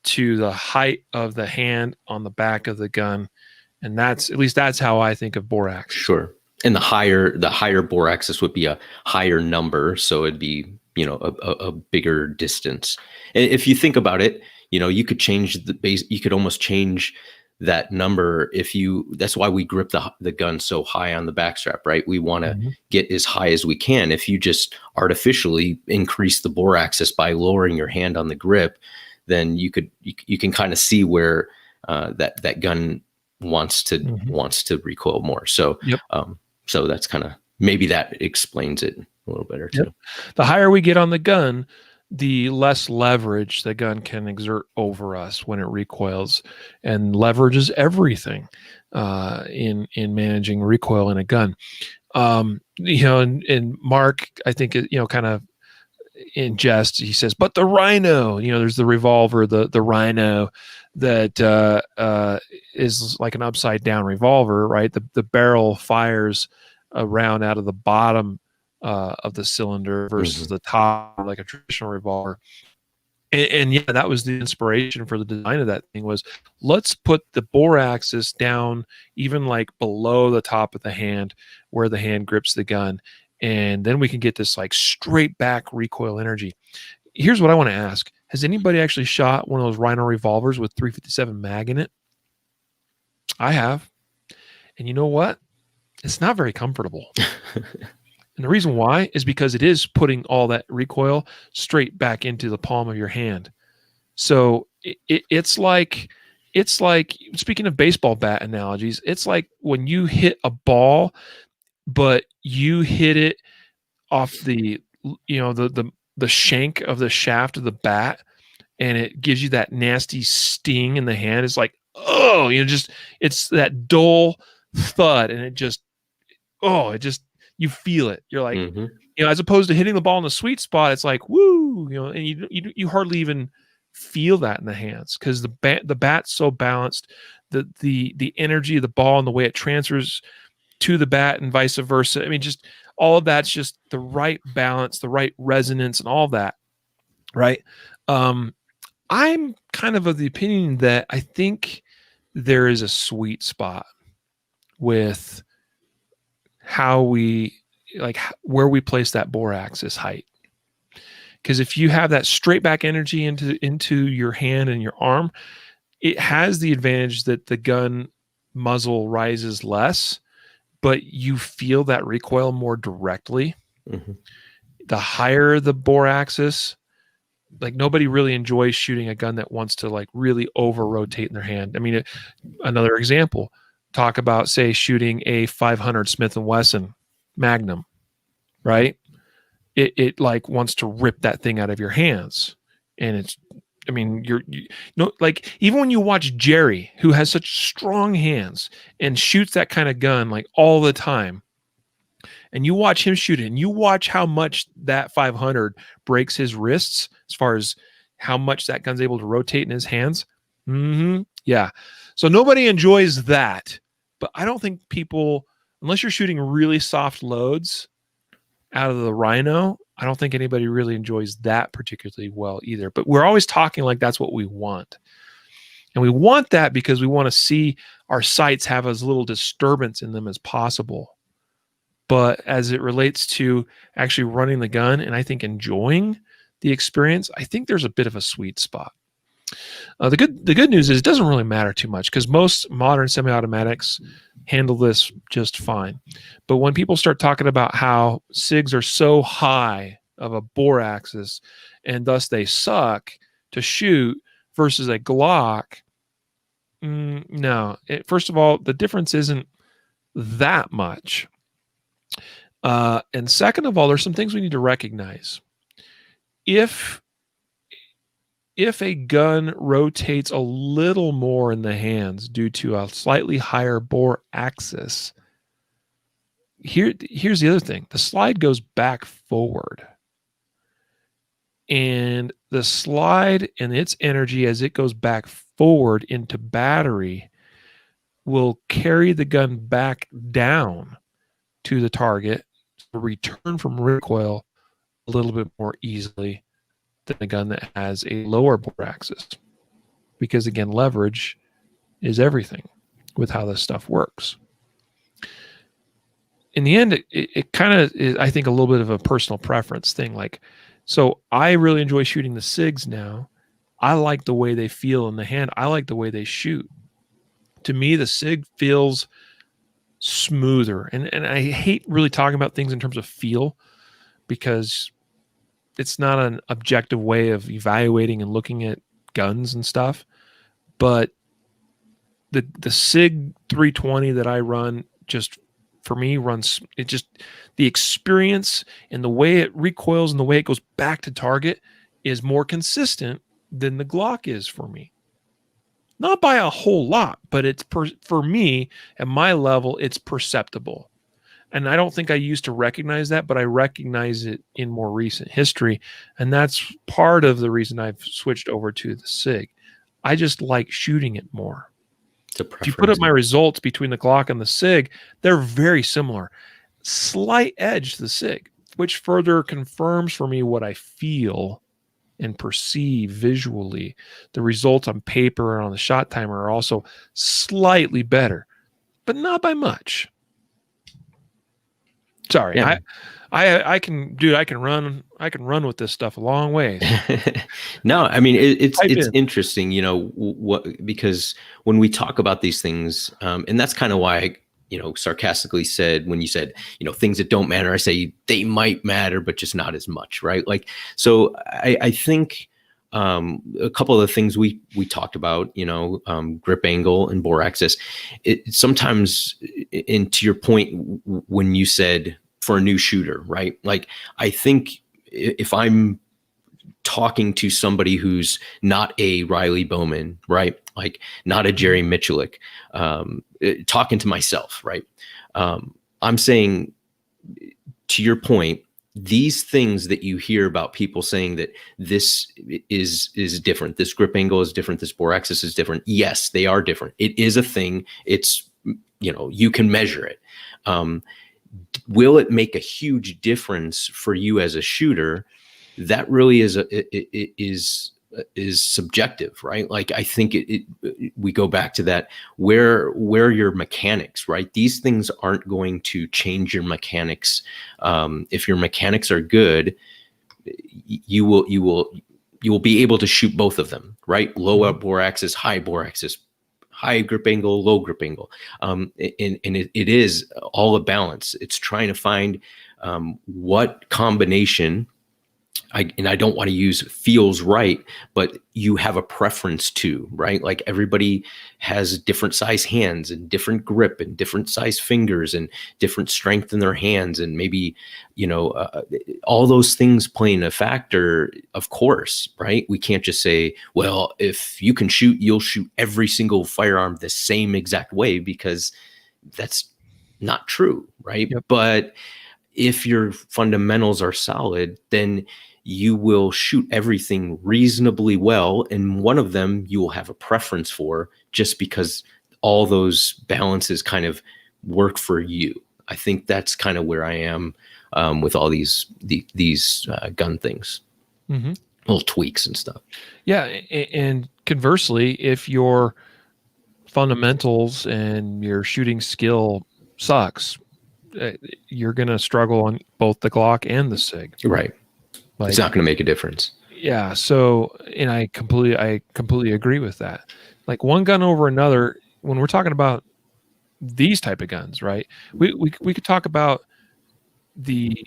to the height of the hand on the back of the gun, and that's how I think of bore axis. Sure. And the higher bore axis would be a higher number, so it'd be a bigger distance. And if you think about it, you could change the base. You could almost change that number that's why we grip the gun so high on the backstrap, right? We want to get as high as we can. If you just artificially increase the bore axis by lowering your hand on the grip, then you can kind of see where that gun wants to recoil more. So, so that's kind of, maybe that explains it a little better too. The higher we get on the gun, the less leverage the gun can exert over us when it recoils, and leverage is everything in managing recoil in a gun. And Mark, I think, kind of in jest, he says, but the Rhino, there's the revolver, the Rhino that is like an upside down revolver, right? The barrel fires a round out of the bottom of the cylinder versus the top, like a traditional revolver. And yeah, that was the inspiration for the design of that thing was let's put the bore axis down even like below the top of the hand where the hand grips the gun. And then we can get this like straight back recoil energy. Here's what I want to ask. Has anybody actually shot one of those Rhino revolvers with 357 mag in it? I have. And you know what? It's not very comfortable. And the reason why is because it is putting all that recoil straight back into the palm of your hand. So it's like speaking of baseball bat analogies, it's like when you hit a ball, but you hit it off the the shank of the shaft of the bat, and it gives you that nasty sting in the hand. It's like, oh, just it's that dull thud, and it just you feel it. You're like, as opposed to hitting the ball in the sweet spot, it's like, woo, and you hardly even feel that in the hands because the bat's so balanced, the energy of the ball and the way it transfers to the bat and vice versa. I mean, just all of that's just the right balance, the right resonance, and all that, right? I'm kind of the opinion that I think there is a sweet spot with how where we place that bore axis height. Because if you have that straight back energy into your hand and your arm, it has the advantage that the gun muzzle rises less, but you feel that recoil more directly. The higher the bore axis, like nobody really enjoys shooting a gun that wants to like really over rotate in their hand. I mean, another example, talk about say shooting a 500 Smith & Wesson Magnum, right? It like wants to rip that thing out of your hands. And it's, I mean, like even when you watch Jerry, who has such strong hands and shoots that kind of gun like all the time, and you watch him shoot it, and you watch how much that 500 breaks his wrists as far as how much that gun's able to rotate in his hands. Yeah. So nobody enjoys that. But I don't think people, unless you're shooting really soft loads out of the Rhino, I don't think anybody really enjoys that particularly well either. But we're always talking like that's what we want. And we want that because we want to see our sights have as little disturbance in them as possible. But as it relates to actually running the gun and I think enjoying the experience, I think there's a bit of a sweet spot. The good news is it doesn't really matter too much because most modern semi-automatics handle this just fine. But when people start talking about how SIGs are so high of a bore axis and thus they suck to shoot versus a Glock, no. First of all, the difference isn't that much. And second of all, there's some things we need to recognize. If a gun rotates a little more in the hands due to a slightly higher bore axis, here's the other thing. The slide goes back forward. And the slide and its energy as it goes back forward into battery will carry the gun back down to the target, return from recoil a little bit more easily than a gun that has a lower bore axis. Because again, leverage is everything with how this stuff works. In the end, it kind of is, I think, a little bit of a personal preference thing. Like, so I really enjoy shooting the SIGs now. I like the way they feel in the hand. I like the way they shoot. To me, the SIG feels smoother. And I hate really talking about things in terms of feel because it's not an objective way of evaluating and looking at guns and stuff. But the SIG 320 that I run just for me runs, it just, the experience and the way it recoils and the way it goes back to target is more consistent than the Glock is for me. Not by a whole lot, but it's for me at my level, it's perceptible. And I don't think I used to recognize that, but I recognize it in more recent history. And that's part of the reason I've switched over to the SIG. I just like shooting it more. If you put up my results between the Glock and the SIG, they're very similar. Slight edge to the SIG, which further confirms for me what I feel and perceive visually, the results on paper and on the shot timer are also slightly better, but not by much. Sorry, Yeah. I can, dude, I can run with this stuff a long ways. No, I mean it's Type in. interesting, you know, because when we talk about these things, and that's kind of why I, you know, sarcastically said when you said, you know, things that don't matter, I say they might matter, but just not as much, right? Like, so I think a couple of the things we talked about, you know, grip angle and bore axis, it sometimes, and to your point, when you said for a new shooter, right? Like, I think if I'm talking to somebody who's not a Riley Bowman, right? Like not a Jerry Michulik, talking to myself, right? I'm saying, to your point, these things that you hear about people saying that this is different, this grip angle is different, this bore axis is different. Yes, they are different. It is a thing. It's, you know, you can measure it. Will it make a huge difference for you as a shooter? That really is subjective, right? Like, I think we go back to that, where your mechanics, right? These things aren't going to change your mechanics. If your mechanics are good, you will be able to shoot both of them, right? Low bore axis, high bore axis, high grip angle, low grip angle. And it is all a balance. It's trying to find what combination, I don't want to use feels right, but you have a preference to, right? Like, everybody has different size hands and different grip and different size fingers and different strength in their hands. And maybe, you know, all those things playing a factor, of course, right? We can't just say, well, if you can shoot, you'll shoot every single firearm the same exact way, because that's not true, right? Yep. But if your fundamentals are solid, then you will shoot everything reasonably well. And one of them you will have a preference for, just because all those balances kind of work for you. I think that's kind of where I am with all these gun things, little tweaks and stuff. Yeah. And conversely, if your fundamentals and your shooting skill sucks, you're going to struggle on both the Glock and the SIG. Right. Like, it's not going to make a difference. Yeah. So, and I completely agree with that. Like, one gun over another, when we're talking about these type of guns, right? We could talk about the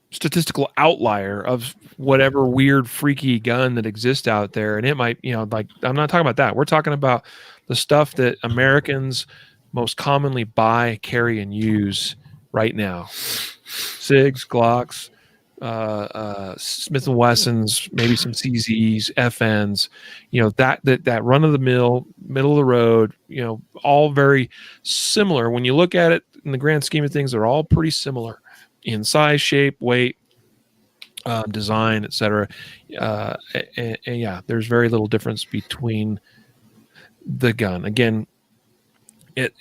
statistical outlier of whatever weird, freaky gun that exists out there. And it might, you know, like, I'm not talking about that. We're talking about the stuff that Americans most commonly buy, carry, and use right now. SIGs, Glocks, Smith & Wessons, maybe some CZs, FNs, you know, that run of the mill, middle of the road, you know, all very similar. When you look at it in the grand scheme of things, they're all pretty similar in size, shape, weight, design, etc. And yeah, there's very little difference between the gun. Again,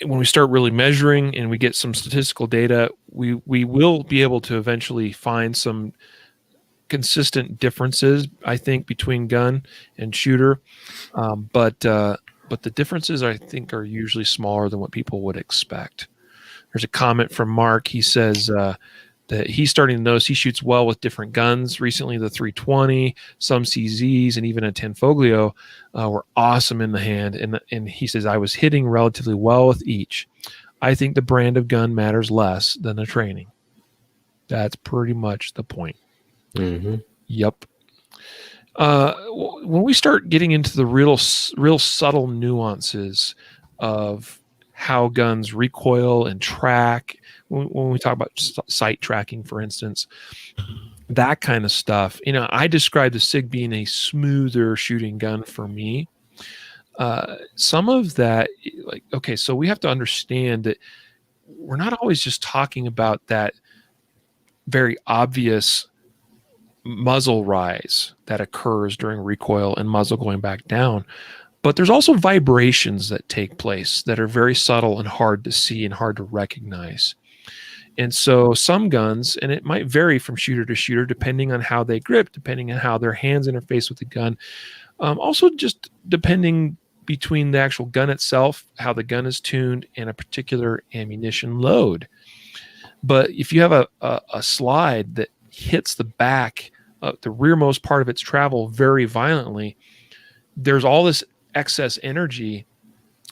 when we start really measuring and we get some statistical data, we will be able to eventually find some consistent differences, I think, between gun and shooter. But the differences, I think, are usually smaller than what people would expect. There's a comment from Mark. He says that he's starting to notice he shoots well with different guns. Recently, the 320, some CZs, and even a Tanfoglio were awesome in the hand. And he says, I was hitting relatively well with each. I think the brand of gun matters less than the training. That's pretty much the point. Mm-hmm. Yep. When we start getting into the real subtle nuances of how guns recoil and track, when we talk about sight tracking, for instance, that kind of stuff, you know, I describe the SIG being a smoother shooting gun for me. Some of that, like, okay, so we have to understand that we're not always just talking about that very obvious muzzle rise that occurs during recoil and muzzle going back down. But there's also vibrations that take place that are very subtle and hard to see and hard to recognize. And so some guns, and it might vary from shooter to shooter, depending on how they grip, depending on how their hands interface with the gun. Also just depending between the actual gun itself, how the gun is tuned, and a particular ammunition load. But if you have a slide that hits the back, the rearmost part of its travel very violently, there's all this excess energy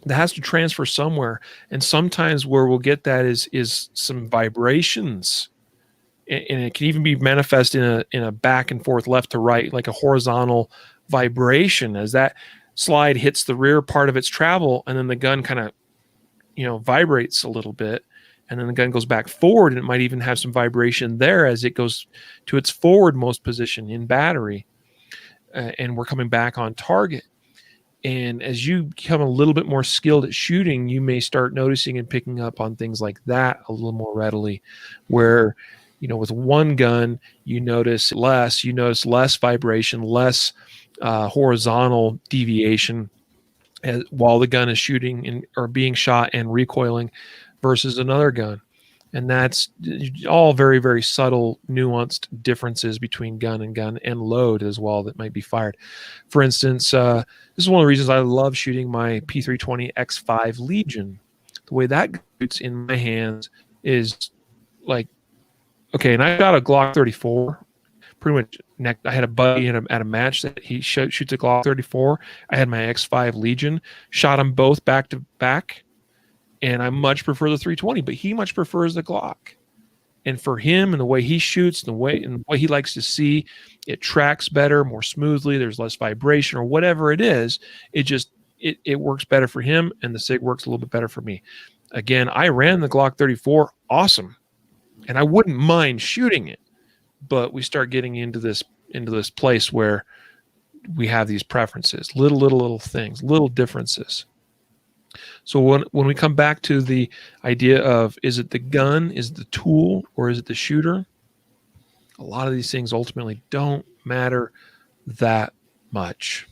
that has to transfer somewhere. And sometimes where we'll get that is some vibrations. And it can even be manifest in a back and forth, left to right, like a horizontal vibration as that slide hits the rear part of its travel, and then the gun kind of, vibrates a little bit, and then the gun goes back forward, and it might even have some vibration there as it goes to its forwardmost position in battery, and we're coming back on target. And as you become a little bit more skilled at shooting, you may start noticing and picking up on things like that a little more readily, where, with one gun, you notice less vibration, less horizontal deviation while the gun is shooting or being shot and recoiling versus another gun. And that's all very, very subtle, nuanced differences between gun and load as well that might be fired. For instance, this is one of the reasons I love shooting my P320 X5 Legion. The way that shoots in my hands is like, okay, and I got a Glock 34. Pretty much, I had a buddy at a match that he shoots a Glock 34. I had my X5 Legion, shot them both back to back. And I much prefer the 320, but he much prefers the Glock. And for him and the way he shoots and the way he likes to see, it tracks better, more smoothly. There's less vibration or whatever it is. It works better for him, and the SIG works a little bit better for me. Again, I ran the Glock 34, awesome, and I wouldn't mind shooting it. But we start getting into this place where we have these preferences, little things, little differences. So when we come back to the idea of, is it the gun, is it the tool, or is it the shooter? A lot of these things ultimately don't matter that much.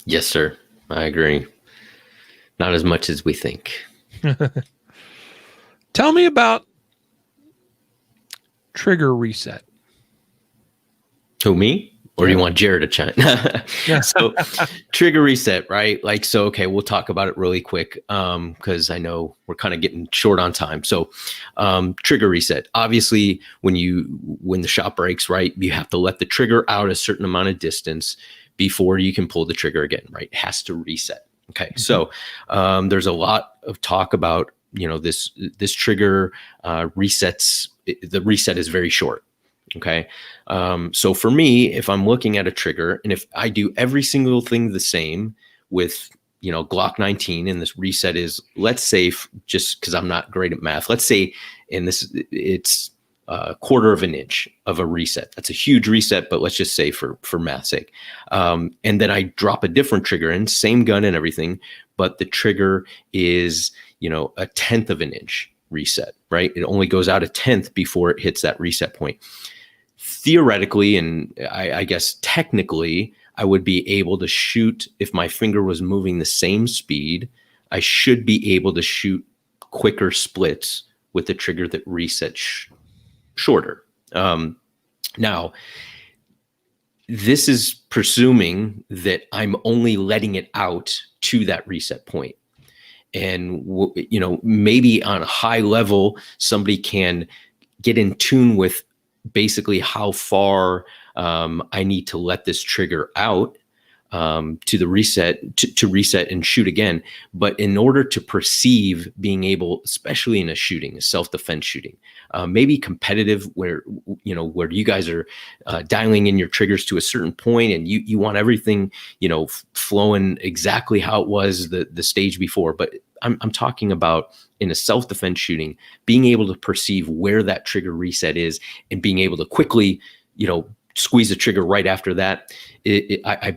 Yes, sir. I agree. Not as much as we think. Tell me about trigger reset. Who, me? Or do you want Jared to chime? Yeah. So trigger reset, right? Okay, we'll talk about it really quick because I know we're kind of getting short on time. So trigger reset. Obviously, when the shot breaks, right, you have to let the trigger out a certain amount of distance before you can pull the trigger again, right? It has to reset. Okay, so there's a lot of talk about, this trigger resets. The reset is very short. Okay. So for me, if I'm looking at a trigger and if I do every single thing the same with, Glock 19 and this reset is, let's say, just because I'm not great at math, let's say, it's a quarter of an inch of a reset. That's a huge reset, but let's just say for math's sake. And then I drop a different trigger in, same gun and everything, but the trigger is, a 1/10 of an inch reset, right? It only goes out a 1/10 before it hits that reset point. Theoretically, and I guess technically, I would be able to shoot if my finger was moving the same speed. I should be able to shoot quicker splits with the trigger that resets shorter. Now, this is presuming that I'm only letting it out to that reset point. And, maybe on a high level, somebody can get in tune with basically how far I need to let this trigger out to the reset, to reset and shoot again. But in order to perceive being able, especially in a self-defense shooting, maybe competitive where you guys are dialing in your triggers to a certain point and you want everything, flowing exactly how it was the stage before. But I'm talking about in a self-defense shooting, being able to perceive where that trigger reset is and being able to quickly, squeeze the trigger right after that. I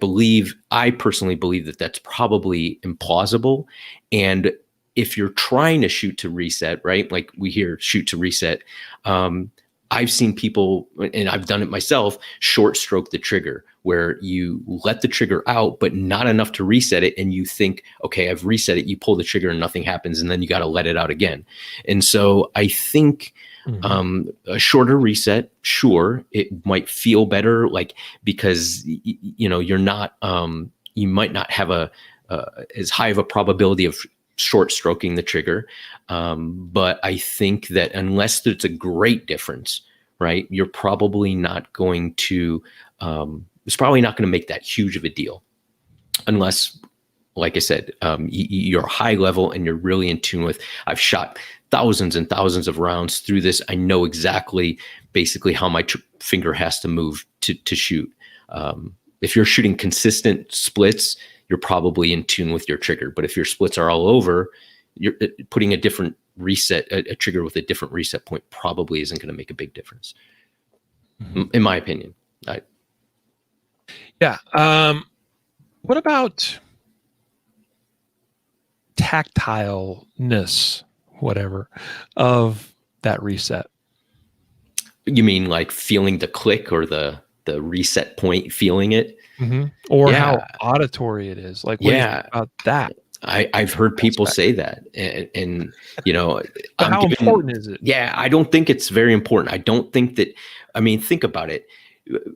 personally believe that that's probably implausible. And if you're trying to shoot to reset, right? Like we hear shoot to reset. I've seen people, and I've done it myself, short stroke the trigger, where you let the trigger out, but not enough to reset it. And you think, okay, I've reset it. You pull the trigger and nothing happens. And then you got to let it out again. And so I think a shorter reset, sure, it might feel better, like, because, you're not, you might not have as high of a probability of short stroking the trigger. But I think that unless it's a great difference, right, you're probably not going to, it's probably not going to make that huge of a deal, unless, like I said, you're high level and you're really in tune with, I've shot thousands and thousands of rounds through this. I know exactly basically how my finger has to move to shoot. If you're shooting consistent splits, you're probably in tune with your trigger. But if your splits are all over, you're putting a different reset, a trigger with a different reset point probably isn't going to make a big difference, in my opinion. Yeah. What about tactileness, whatever, of that reset? You mean like feeling the click or the reset point, feeling it? Or how auditory it is. Like, what do you think about that? I've heard people say that, and but how important is it? Yeah, I don't think it's very important. I don't think that. I mean, think about it.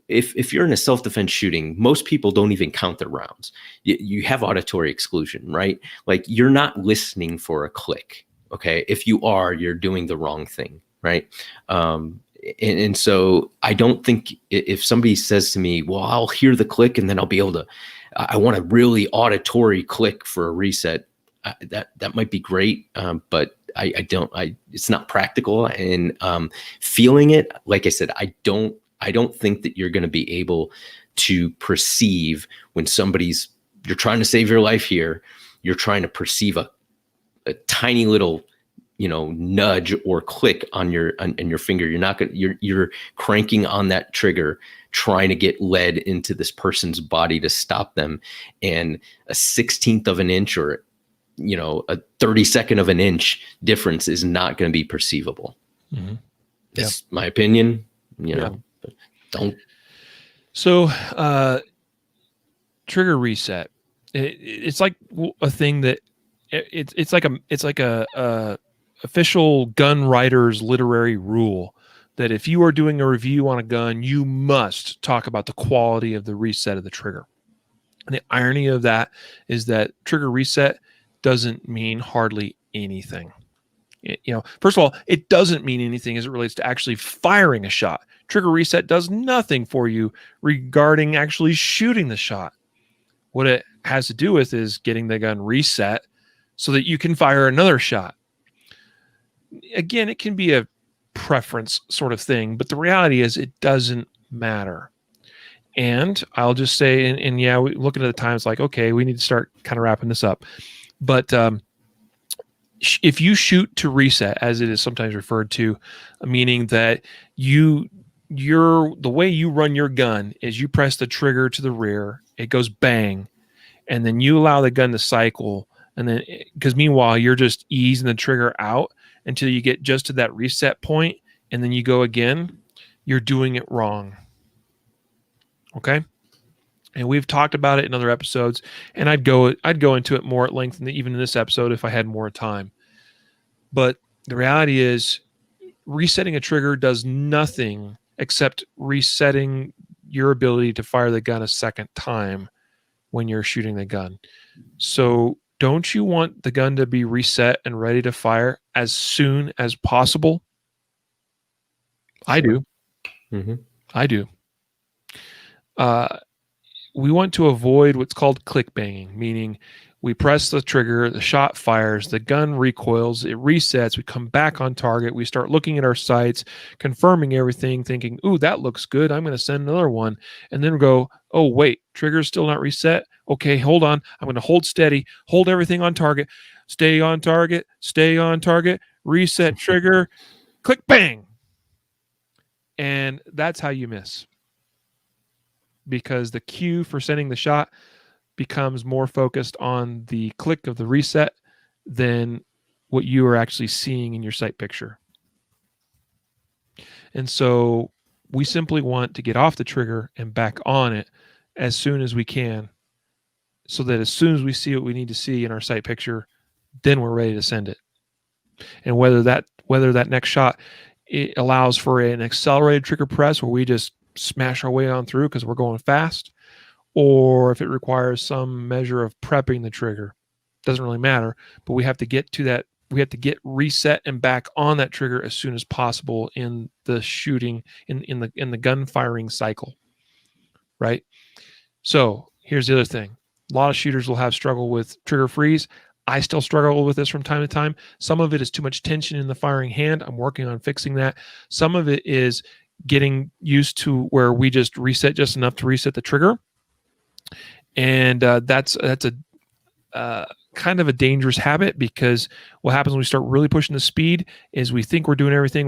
If you're in a self-defense shooting, most people don't even count their rounds. You have auditory exclusion, right? Like, you're not listening for a click. Okay, if you are, you're doing the wrong thing, right? And so I don't think, if somebody says to me, well, I'll hear the click and then I'll be able to, I want a really auditory click for a reset. That might be great. But it's not practical. And feeling it, like I said, I don't think that you're going to be able to perceive when you're trying to save your life here. You're trying to perceive a tiny little, nudge or click on your finger. You're cranking on that trigger, trying to get lead into this person's body to stop them. And a 16th of an inch or, a 32nd of an inch difference is not going to be perceivable. That's my opinion, but don't. So, trigger reset. It's like a thing that it's like a official gun writer's literary rule that if you are doing a review on a gun, you must talk about the quality of the reset of the trigger. And the irony of that is that trigger reset doesn't mean hardly anything. First of all, it doesn't mean anything as it relates to actually firing a shot. Trigger reset does nothing for you regarding actually shooting the shot. What it has to do with is getting the gun reset so that you can fire another shot. Again, it can be a preference sort of thing, but the reality is it doesn't matter. And I'll just say, and yeah, looking at the time, it's like, okay, we need to start kind of wrapping this up. But if you shoot to reset, as it is sometimes referred to, meaning that the way you run your gun is you press the trigger to the rear, it goes bang, and then you allow the gun to cycle, and then because meanwhile you're just easing the trigger out until you get just to that reset point, and then you go again, you're doing it wrong. Okay? And we've talked about it in other episodes, and I'd go into it more at length even in this episode if I had more time. But the reality is resetting a trigger does nothing except resetting your ability to fire the gun a second time when you're shooting the gun. So don't you want the gun to be reset and ready to fire as soon as possible? I do. I do. We want to avoid what's called click banging, meaning we press the trigger, the shot fires, the gun recoils, it resets, we come back on target, we start looking at our sights, confirming everything, thinking, ooh, that looks good, I'm going to send another one, and then go, oh, wait, trigger's still not reset? Okay, hold on, I'm going to hold steady, hold everything on target, stay on target, reset trigger, click, bang! And that's how you miss. Because the cue for sending the shot becomes more focused on the click of the reset than what you are actually seeing in your sight picture. And so we simply want to get off the trigger and back on it as soon as we can, so that as soon as we see what we need to see in our sight picture, then we're ready to send it. And whether that next shot, it allows for an accelerated trigger press where we just smash our way on through because we're going fast, or if it requires some measure of prepping the trigger, doesn't really matter. But we have to get to that. We have to get reset and back on that trigger as soon as possible in the shooting, in the gun firing cycle, right? So here's the other thing: a lot of shooters will have struggle with trigger freeze. I still struggle with this from time to time. Some of it is too much tension in the firing hand. I'm working on fixing that. Some of it is getting used to where we just reset just enough to reset the trigger, and that's a kind of a dangerous habit, because what happens when we start really pushing the speed is we think we're doing everything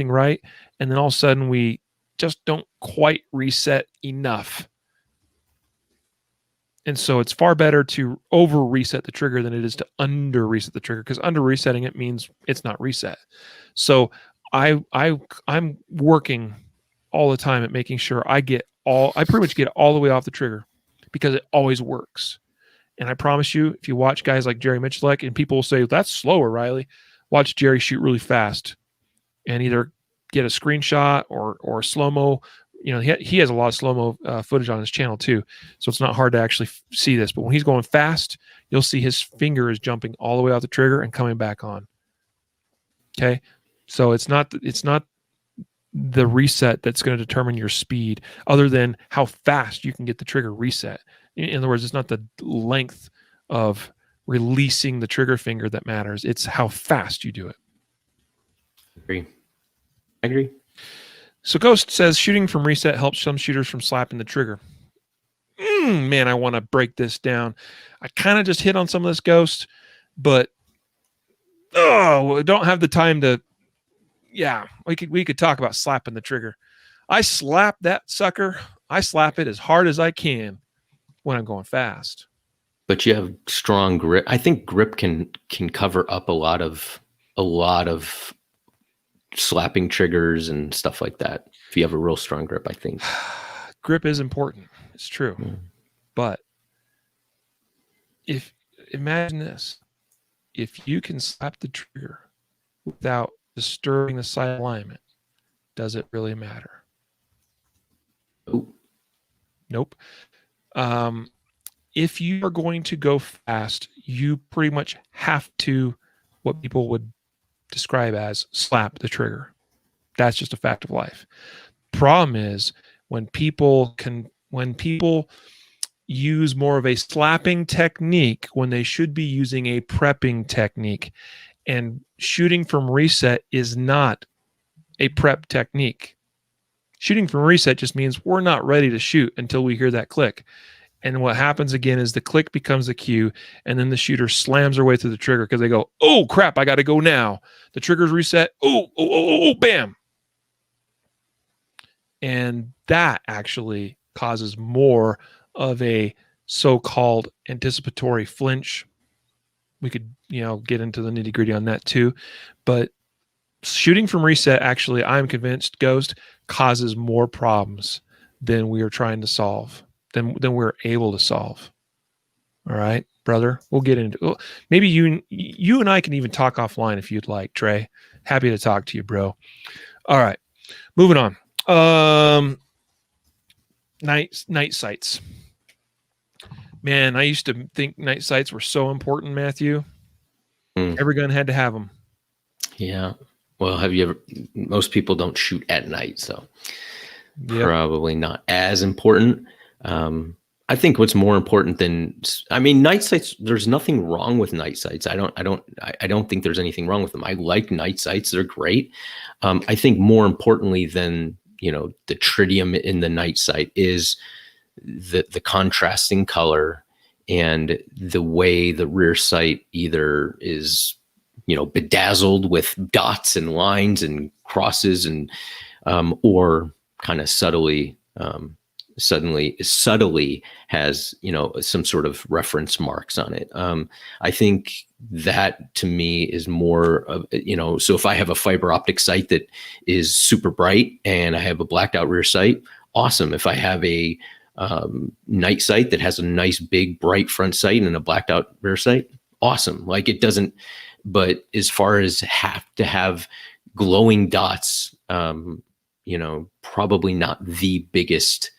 right, and then all of a sudden we just don't quite reset enough. And so it's far better to over reset the trigger than it is to under reset the trigger, because under resetting it means it's not reset. So I'm working all the time at making sure I pretty much get all the way off the trigger, because it always works. And I promise you, if you watch guys like Jerry Michalek, and people will say, that's slower, Riley, watch Jerry shoot really fast and either get a screenshot or slow-mo. He has a lot of slow-mo footage on his channel too, so it's not hard to actually see this. But when he's going fast, you'll see his finger is jumping all the way off the trigger and coming back on. Okay, so it's not the reset that's going to determine your speed, other than how fast you can get the trigger reset. In other words, it's not the length of releasing the trigger finger that matters. It's how fast you do it. I agree. So Ghost says shooting from reset helps some shooters from slapping the trigger. Man, I want to break this down. I kind of just hit on some of this, Ghost, but I don't have the time to. Yeah, we could talk about slapping the trigger. I slap that sucker. I slap it as hard as I can when I'm going fast. But you have strong grip. I think grip can cover up a lot of slapping triggers and stuff like that. If you have a real strong grip, I think. Grip is important. It's true. But imagine this. If you can slap the trigger without disturbing the sight alignment, does it really matter? Nope. If you are going to go fast, you pretty much have to, what people would describe as, slap the trigger. That's just a fact of life. Problem is when people use more of a slapping technique when they should be using a prepping technique. And shooting from reset is not a prep technique. Shooting from reset just means we're not ready to shoot until we hear that click. And what happens again is the click becomes the cue, and then the shooter slams their way through the trigger because they go, oh, crap, I got to go now. The trigger's reset. Oh, bam. And that actually causes more of a so-called anticipatory flinch. We could, get into the nitty-gritty on that too. But shooting from reset, actually, I'm convinced, Ghost, causes more problems than we are trying to solve, than we're able to solve. All right, brother? We'll get into maybe you and I can even talk offline if you'd like, Trey. Happy to talk to you, bro. All right, moving on. Night sights. Man, I used to think night sights were so important, Matthew. Every gun had to have them. Yeah. Well, most people don't shoot at night, so probably not as important. I think what's more important night sights, there's nothing wrong with night sights. I don't think there's anything wrong with them. I like night sights. They're great. I think more importantly than, the tritium in the night sight is the contrasting color and the way the rear sight either is, bedazzled with dots and lines and crosses and, or kind of subtly, suddenly subtly has, some sort of reference marks on it. I think that to me is more of, so if I have a fiber optic sight that is super bright and I have a blacked out rear sight, awesome. If I have a night sight that has a nice big bright front sight and a blacked out rear sight, awesome. Like it doesn't, but as far as have to have glowing dots, probably not the biggest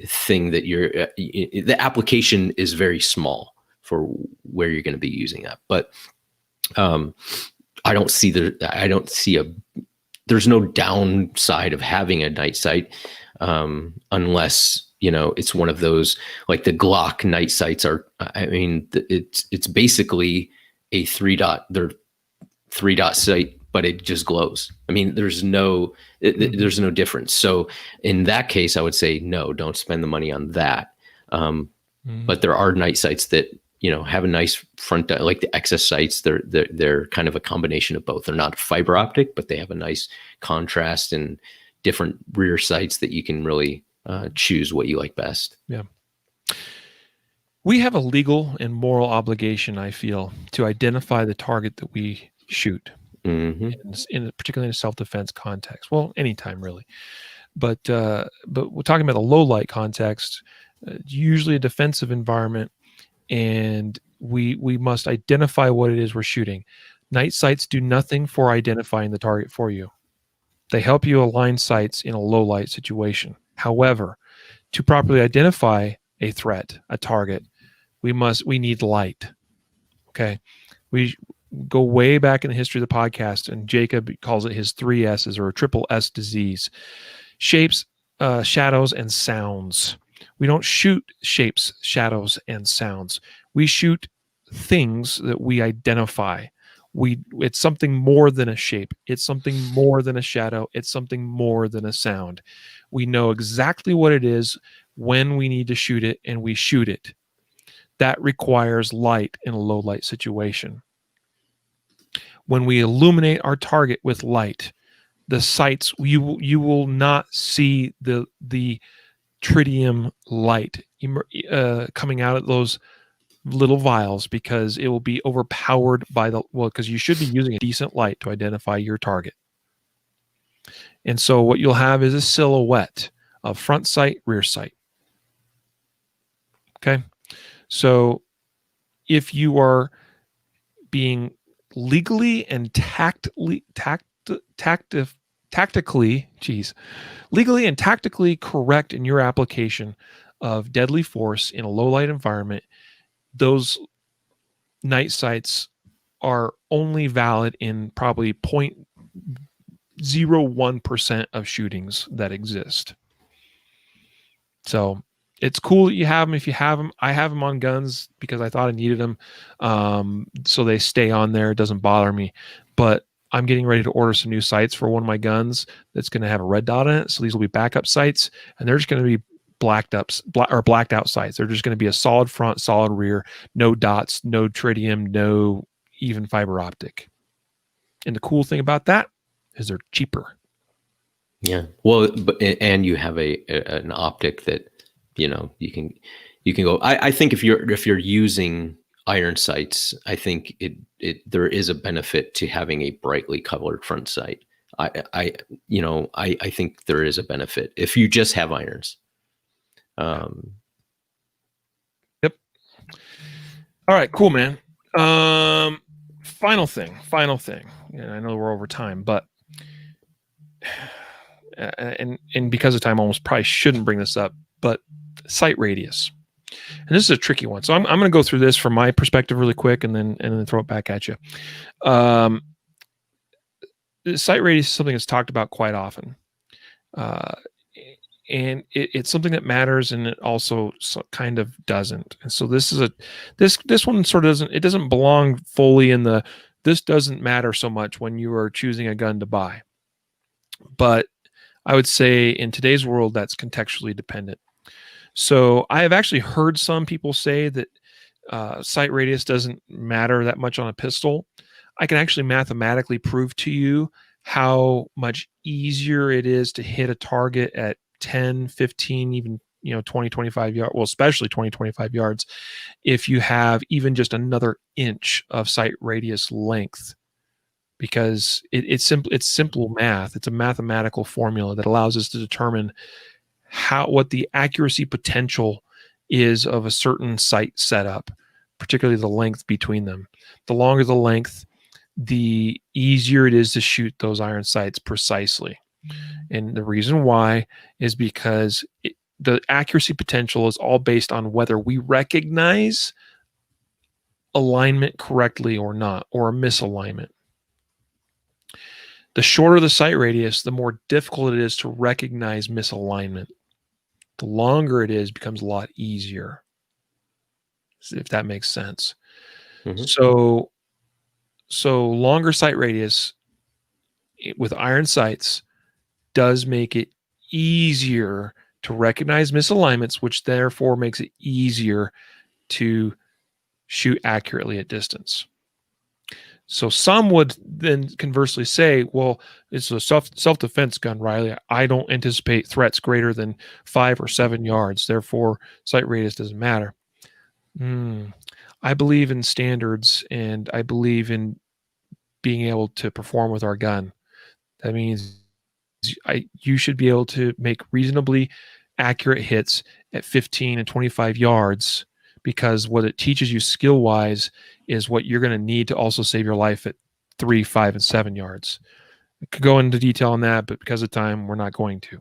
thing that the application is very small for where you're going to be using that. But I don't see there's no downside of having a night sight, unless, it's one of those, like the Glock night sights are, it's basically a three dot sight, but it just glows. There's no difference. So in that case, I would say, no, don't spend the money on that. But there are night sights that, have a nice front, like the XS sights. They're kind of a combination of both. They're not fiber optic, but they have a nice contrast and different rear sights that you can really choose what you like best. Yeah. We have a legal and moral obligation, I feel, to identify the target that we shoot. Particularly in a self-defense context. Well, anytime really, but we're talking about a low light context, usually a defensive environment, and we must identify what it is we're shooting. Night sights do nothing for identifying the target for you. They help you align sights in a low light situation. However, to properly identify a threat, a target, we need light. Okay, we go way back in the history of the podcast, and Jacob calls it his 3 S's, or a triple S disease: shapes, shadows, and sounds. We don't shoot shapes, shadows, and sounds. We shoot things that we identify. It's something more than a shape. It's something more than a shadow. It's something more than a sound. We know exactly what it is when we need to shoot it, and we shoot it. That requires light in a low light situation. When we illuminate our target with light, the sights, you will not see the tritium light coming out of those little vials, because it will be overpowered by because you should be using a decent light to identify your target. And so what you'll have is a silhouette of front sight, rear sight. Okay. So if you are being legally and tactically correct in your application of deadly force in a low light environment, those night sights are only valid in probably 0.01% of shootings that exist. So it's cool that you have them. If you have them, I have them on guns because I thought I needed them. So they stay on there. It doesn't bother me. But I'm getting ready to order some new sights for one of my guns that's going to have a red dot in it. So these will be backup sights, and they're just going to be blacked out sights. They're just going to be a solid front, solid rear, no dots, no tritium, no even fiber optic. And the cool thing about that is they're cheaper. Yeah. Well, and you have an optic that, you can go. I think if you're using iron sights, I think there is a benefit to having a brightly colored front sight. I think there is a benefit if you just have irons. Yep. All right, cool, man. Final thing. And I know we're over time, but and because of time, I almost probably shouldn't bring this up, but sight radius. And this is a tricky one. So I'm going to go through this from my perspective really quick, and then throw it back at you. Sight radius is something that's talked about quite often. And it's something that matters, and it also kind of doesn't. And so this one sort of doesn't belong fully in this doesn't matter so much when you are choosing a gun to buy. But I would say in today's world, that's contextually dependent. So I have actually heard some people say that sight radius doesn't matter that much on a pistol. I can actually mathematically prove to you how much easier it is to hit a target at 10, 15, even 20, 25 yards, well, especially 20, 25 yards, if you have even just another inch of sight radius length, because it's simple math. It's a mathematical formula that allows us to determine what the accuracy potential is of a certain sight setup, particularly the length between them. The longer the length, the easier it is to shoot those iron sights precisely. And the reason why is because the accuracy potential is all based on whether we recognize alignment correctly or not, or a misalignment. The shorter the sight radius, the more difficult it is to recognize misalignment. The longer it is, becomes a lot easier, if that makes sense. Mm-hmm. So longer sight radius with iron sights does make it easier to recognize misalignments, which therefore makes it easier to shoot accurately at distance. So some would then conversely say, well, it's a self-defense gun, Riley. I don't anticipate threats greater than 5 or 7 yards. Therefore, sight radius doesn't matter. I believe in standards, and I believe in being able to perform with our gun. That means you should be able to make reasonably accurate hits at 15 and 25 yards, because what it teaches you skill-wise is what you're going to need to also save your life at 3, 5, and 7 yards. I could go into detail on that, but because of time, we're not going to.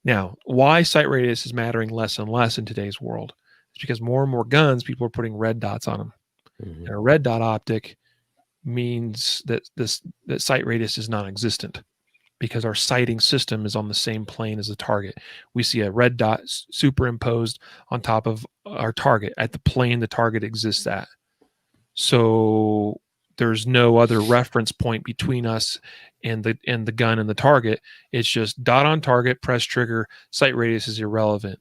Now, why sight radius is mattering less and less in today's world? It's because more and more guns, people are putting red dots on them. Mm-hmm. And a red dot optic means that that sight radius is non-existent, because our sighting system is on the same plane as the target. We see a red dot superimposed on top of our target at the plane the target exists at. So there's no other reference point between us and the gun and the target. It's just dot on target, press trigger, sight radius is irrelevant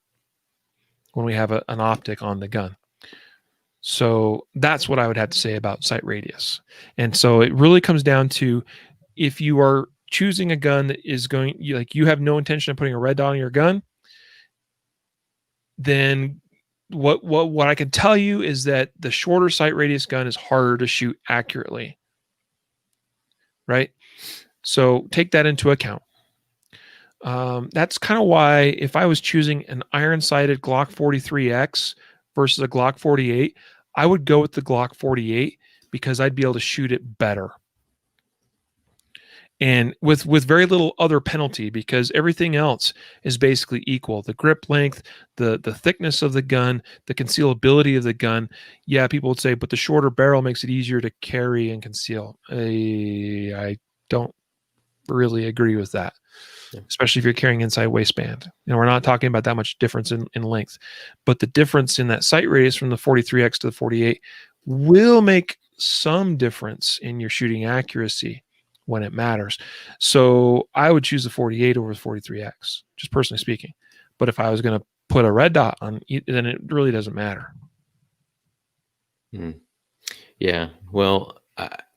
when we have an optic on the gun. So that's what I would have to say about sight radius. And so it really comes down to, if you are choosing a gun that is you have no intention of putting a red dot on your gun, then what I can tell you is that the shorter sight radius gun is harder to shoot accurately, right? So take that into account. That's kind of why, if I was choosing an iron-sighted Glock 43X versus a Glock 48, I would go with the Glock 48, because I'd be able to shoot it better. And with very little other penalty, because everything else is basically equal. The grip length, the thickness of the gun, the concealability of the gun. Yeah, people would say, but the shorter barrel makes it easier to carry and conceal. I don't really agree with that, especially if you're carrying inside waistband. We're not talking about that much difference in length. But the difference in that sight radius from the 43X to the 48 will make some difference in your shooting accuracy when it matters. So I would choose the 48 over the 43X, just personally speaking. But if I was going to put a red dot on, then it really doesn't matter. Yeah. Well,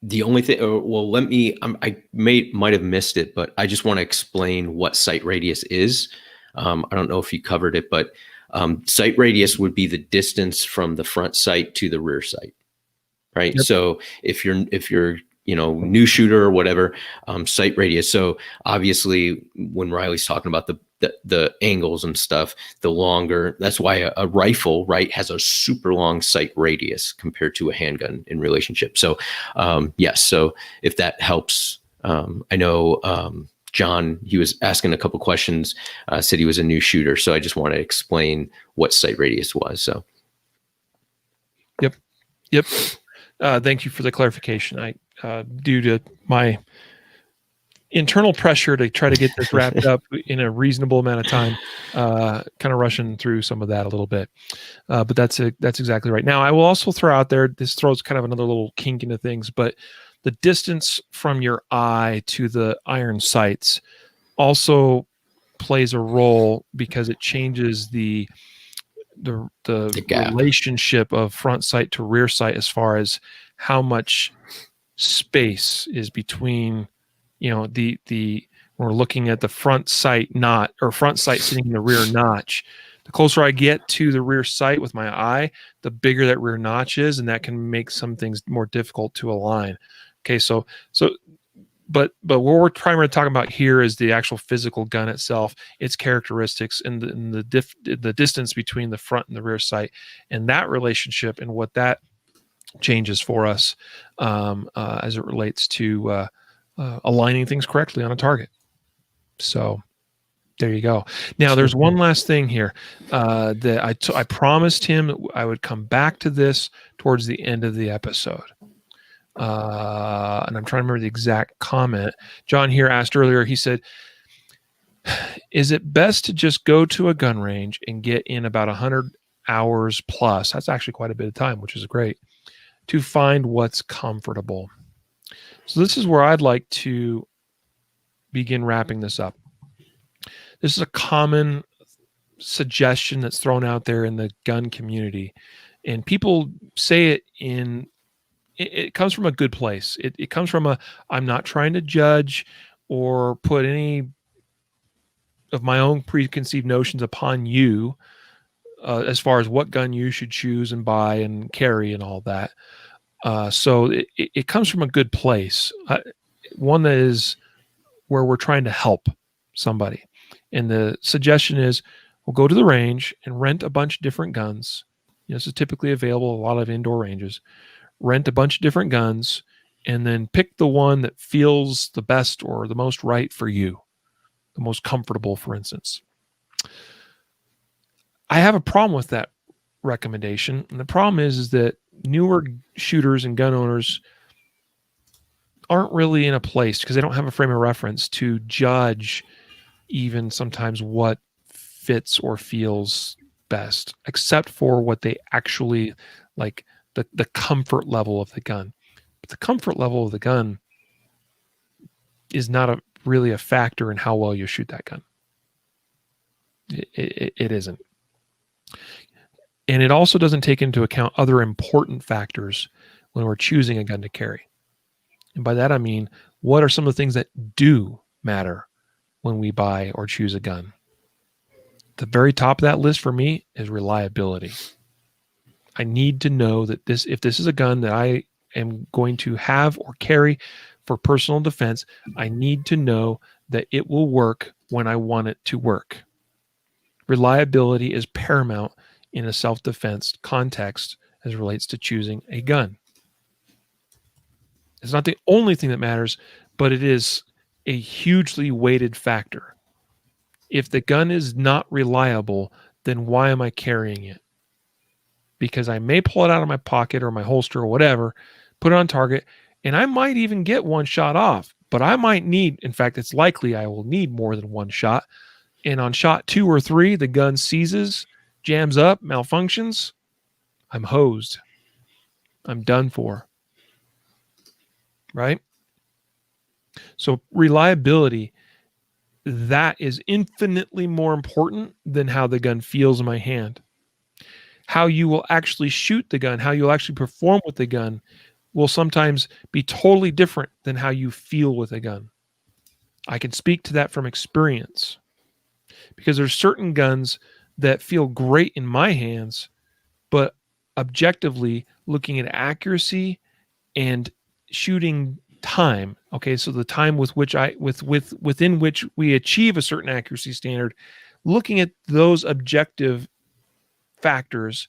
the only thing, I might have missed it, but I just want to explain what sight radius is. I don't know if you covered it, but sight radius would be the distance from the front sight to the rear sight, right? Yep. So if you're new shooter or whatever, sight radius. So obviously when Riley's talking about the angles and stuff, the longer, that's why a rifle, right, has a super long sight radius compared to a handgun in relationship. So yes. So if that helps, I know John, he was asking a couple questions, said he was a new shooter. So I just want to explain what sight radius was. So. Yep. Thank you for the clarification. Due to my internal pressure to try to get this wrapped up in a reasonable amount of time, kind of rushing through some of that a little bit. But that's exactly right. Now, I will also throw out there, this throws kind of another little kink into things, but the distance from your eye to the iron sights also plays a role, because it changes the relationship of front sight to rear sight, as far as how much space is between, the We're looking at the front sight front sight sitting in the rear notch. The closer I get to the rear sight with my eye, the bigger that rear notch is, and that can make some things more difficult to align. Okay, but what we're primarily talking about here is the actual physical gun itself, its characteristics, and the distance between the front and the rear sight, and that relationship, and what that changes for us as it relates to aligning things correctly on a target. So there you go. Now, there's one last thing here that I promised him that I would come back to this towards the end of the episode. And I'm trying to remember the exact comment. John here asked earlier, he said, is it best to just go to a gun range and get in about 100 hours plus? That's actually quite a bit of time, which is great, to find what's comfortable. So this is where I'd like to begin wrapping this up. This is a common suggestion that's thrown out there in the gun community, and people say it comes from a good place. It comes from I'm not trying to judge or put any of my own preconceived notions upon you as far as what gun you should choose and buy and carry and all that. So it comes from a good place, one that is where we're trying to help somebody. And the suggestion is we'll go to the range and rent a bunch of different guns. This is typically available at a lot of indoor ranges. Rent a bunch of different guns and then pick the one that feels the best or the most right for you, the most comfortable, for instance. I have a problem with that recommendation. And the problem is that newer shooters and gun owners aren't really in a place, because they don't have a frame of reference to judge even sometimes what fits or feels best, except for what they actually like, the comfort level of the gun. But the comfort level of the gun is not really a factor in how well you shoot that gun. It isn't. And it also doesn't take into account other important factors when we're choosing a gun to carry. And by that I mean, what are some of the things that do matter when we buy or choose a gun? The very top of that list for me is reliability. I need to know that if this is a gun that I am going to have or carry for personal defense, I need to know that it will work when I want it to work. Reliability is paramount in a self-defense context as it relates to choosing a gun. It's not the only thing that matters, but it is a hugely weighted factor. If the gun is not reliable, then why am I carrying it? Because I may pull it out of my pocket or my holster or whatever, put it on target, and I might even get one shot off, but I might need, in fact, it's likely I will need more than one shot. And on shot 2 or 3, the gun seizes, jams up, malfunctions. I'm hosed. I'm done for. Right? So reliability, that is infinitely more important than how the gun feels in my hand. How you will actually shoot the gun, how you'll actually perform with the gun will sometimes be totally different than how you feel with a gun. I can speak to that from experience, because there's certain guns that feel great in my hands, but objectively looking at accuracy and shooting time. Okay, so the time with which within which we achieve a certain accuracy standard, looking at those objective factors,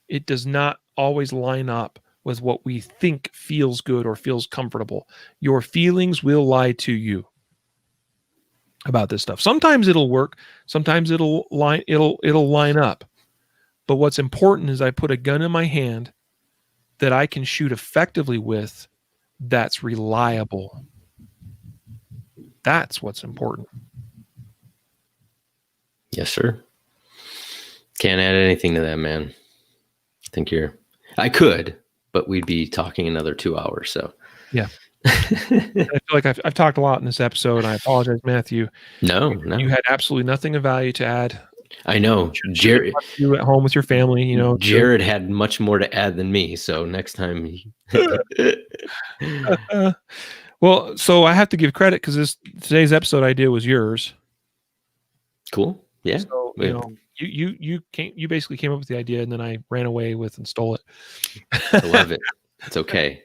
it does not always line up with what we think feels good or feels comfortable. Your feelings will lie to you about this stuff. Sometimes it'll work, sometimes it'll line up. But what's important is I put a gun in my hand that I can shoot effectively with, that's reliable. That's what's important. Yes, sir. Can't add anything to that, man. I could, but we'd be talking another 2 hours. So yeah. I feel like I've talked a lot in this episode. And I apologize, Matthew. No. You had absolutely nothing of value to add. I know. Jared, you at home with your family, Jared had much more to add than me. So next time. Well, so I have to give credit because today's episode idea was yours. Cool. Yeah. So Yeah. you basically came up with the idea, and then I ran away with and stole it. I love it. It's okay.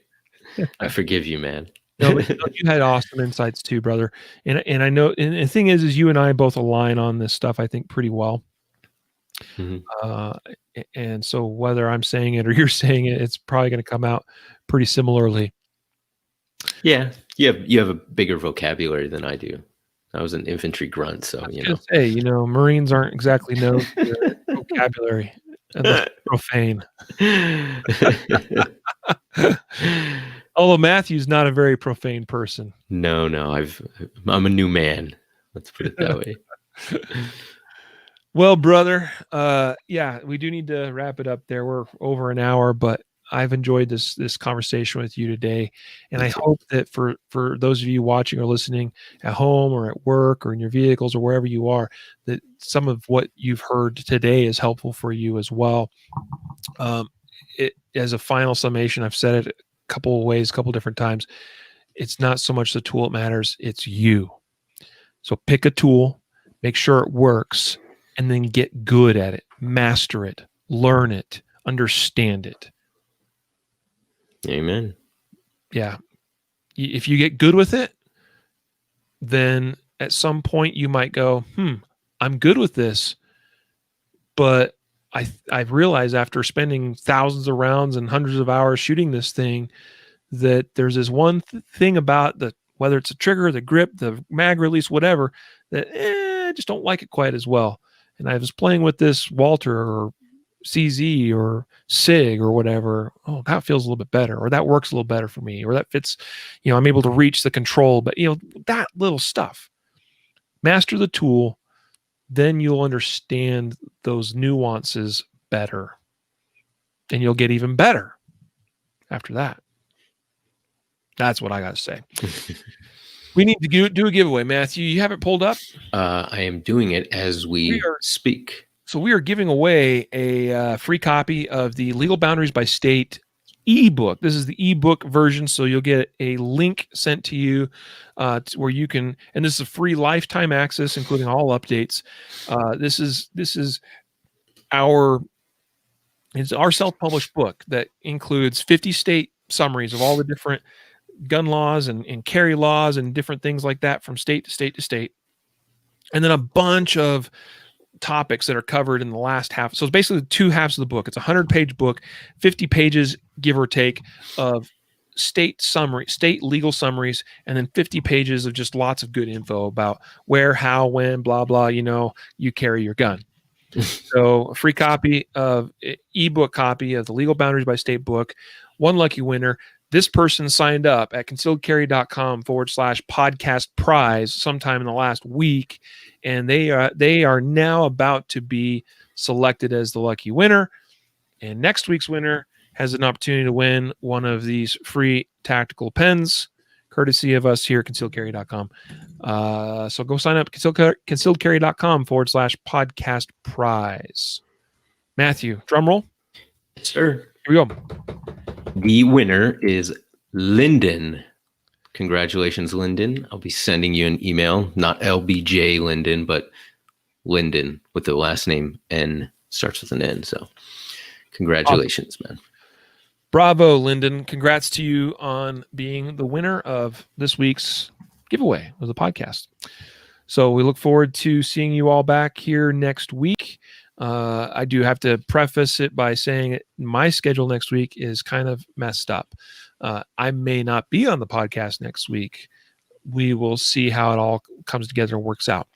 I forgive you, man. No, but you had awesome insights too, brother. And I know, and the thing is you and I both align on this stuff, I think, pretty well. Mhm. And so whether I'm saying it or you're saying it, it's probably going to come out pretty similarly. Yeah, you have a bigger vocabulary than I do. I was an infantry grunt, so I was going to say, Marines aren't exactly known for their vocabulary unless profane. Although Matthew's not a very profane person. No, I'm a new man. Let's put it that way. Well, brother, yeah, we do need to wrap it up there. We're over an hour, but I've enjoyed this conversation with you today, and I hope that for those of you watching or listening at home or at work or in your vehicles or wherever you are, that some of what you've heard today is helpful for you as well. As a final summation, I've said it a couple of ways, a couple different times. It's not so much the tool that matters; it's you. So pick a tool, make sure it works, and then get good at it, master it, learn it, understand it. Amen. Yeah. If you get good with it, then at some point you might go, I'm good with this. But I've realized after spending thousands of rounds and hundreds of hours shooting this thing that there's this one thing about whether it's a trigger, the grip, the mag release, whatever, that I just don't like it quite as well. And I was playing with this Walter or CZ or SIG or whatever. Oh, that feels a little bit better, or that works a little better for me, or that fits, I'm able to reach the control, but that little stuff. Master the tool, then you'll understand those nuances better. And you'll get even better after that. That's what I got to say. We need to do a giveaway, Matthew. You have it pulled up? I am doing it as we speak. So we are giving away a free copy of the Legal Boundaries by State ebook. This is the ebook version, so you'll get a link sent to you where you can, and this is a free lifetime access, including all updates. This is our self-published book that includes 50 state summaries of all the different gun laws and carry laws and different things like that from state to state to state, and then a bunch of topics that are covered in the last half. So it's basically two halves of the book. It's a 100-page book, 50 pages, give or take, of state legal summaries, and then 50 pages of just lots of good info about where, how, when, blah, blah, you carry your gun. So a free copy of ebook copy of the Legal Boundaries by State book, one lucky winner. This person signed up at concealedcarry.com/podcast prize sometime in the last week, and they are now about to be selected as the lucky winner. And next week's winner has an opportunity to win one of these free tactical pens, courtesy of us here at concealedcarry.com. So go sign up at concealedcarry.com/podcast prize. Matthew, drum roll. Yes, sir. Here we go. The winner is Lyndon. Congratulations, Lyndon. I'll be sending you an email, not LBJ Lyndon, but Lyndon with the last name N, starts with an N. So congratulations, man. Bravo, Lyndon. Congrats to you on being the winner of this week's giveaway of the podcast. So we look forward to seeing you all back here next week. I do have to preface it by saying my schedule next week is kind of messed up. I may not be on the podcast next week. We will see how it all comes together and works out.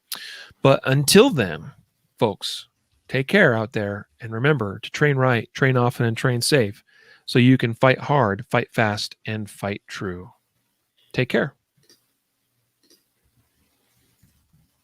But until then, folks, take care out there. And remember to train right, train often, and train safe so you can fight hard, fight fast, and fight true. Take care.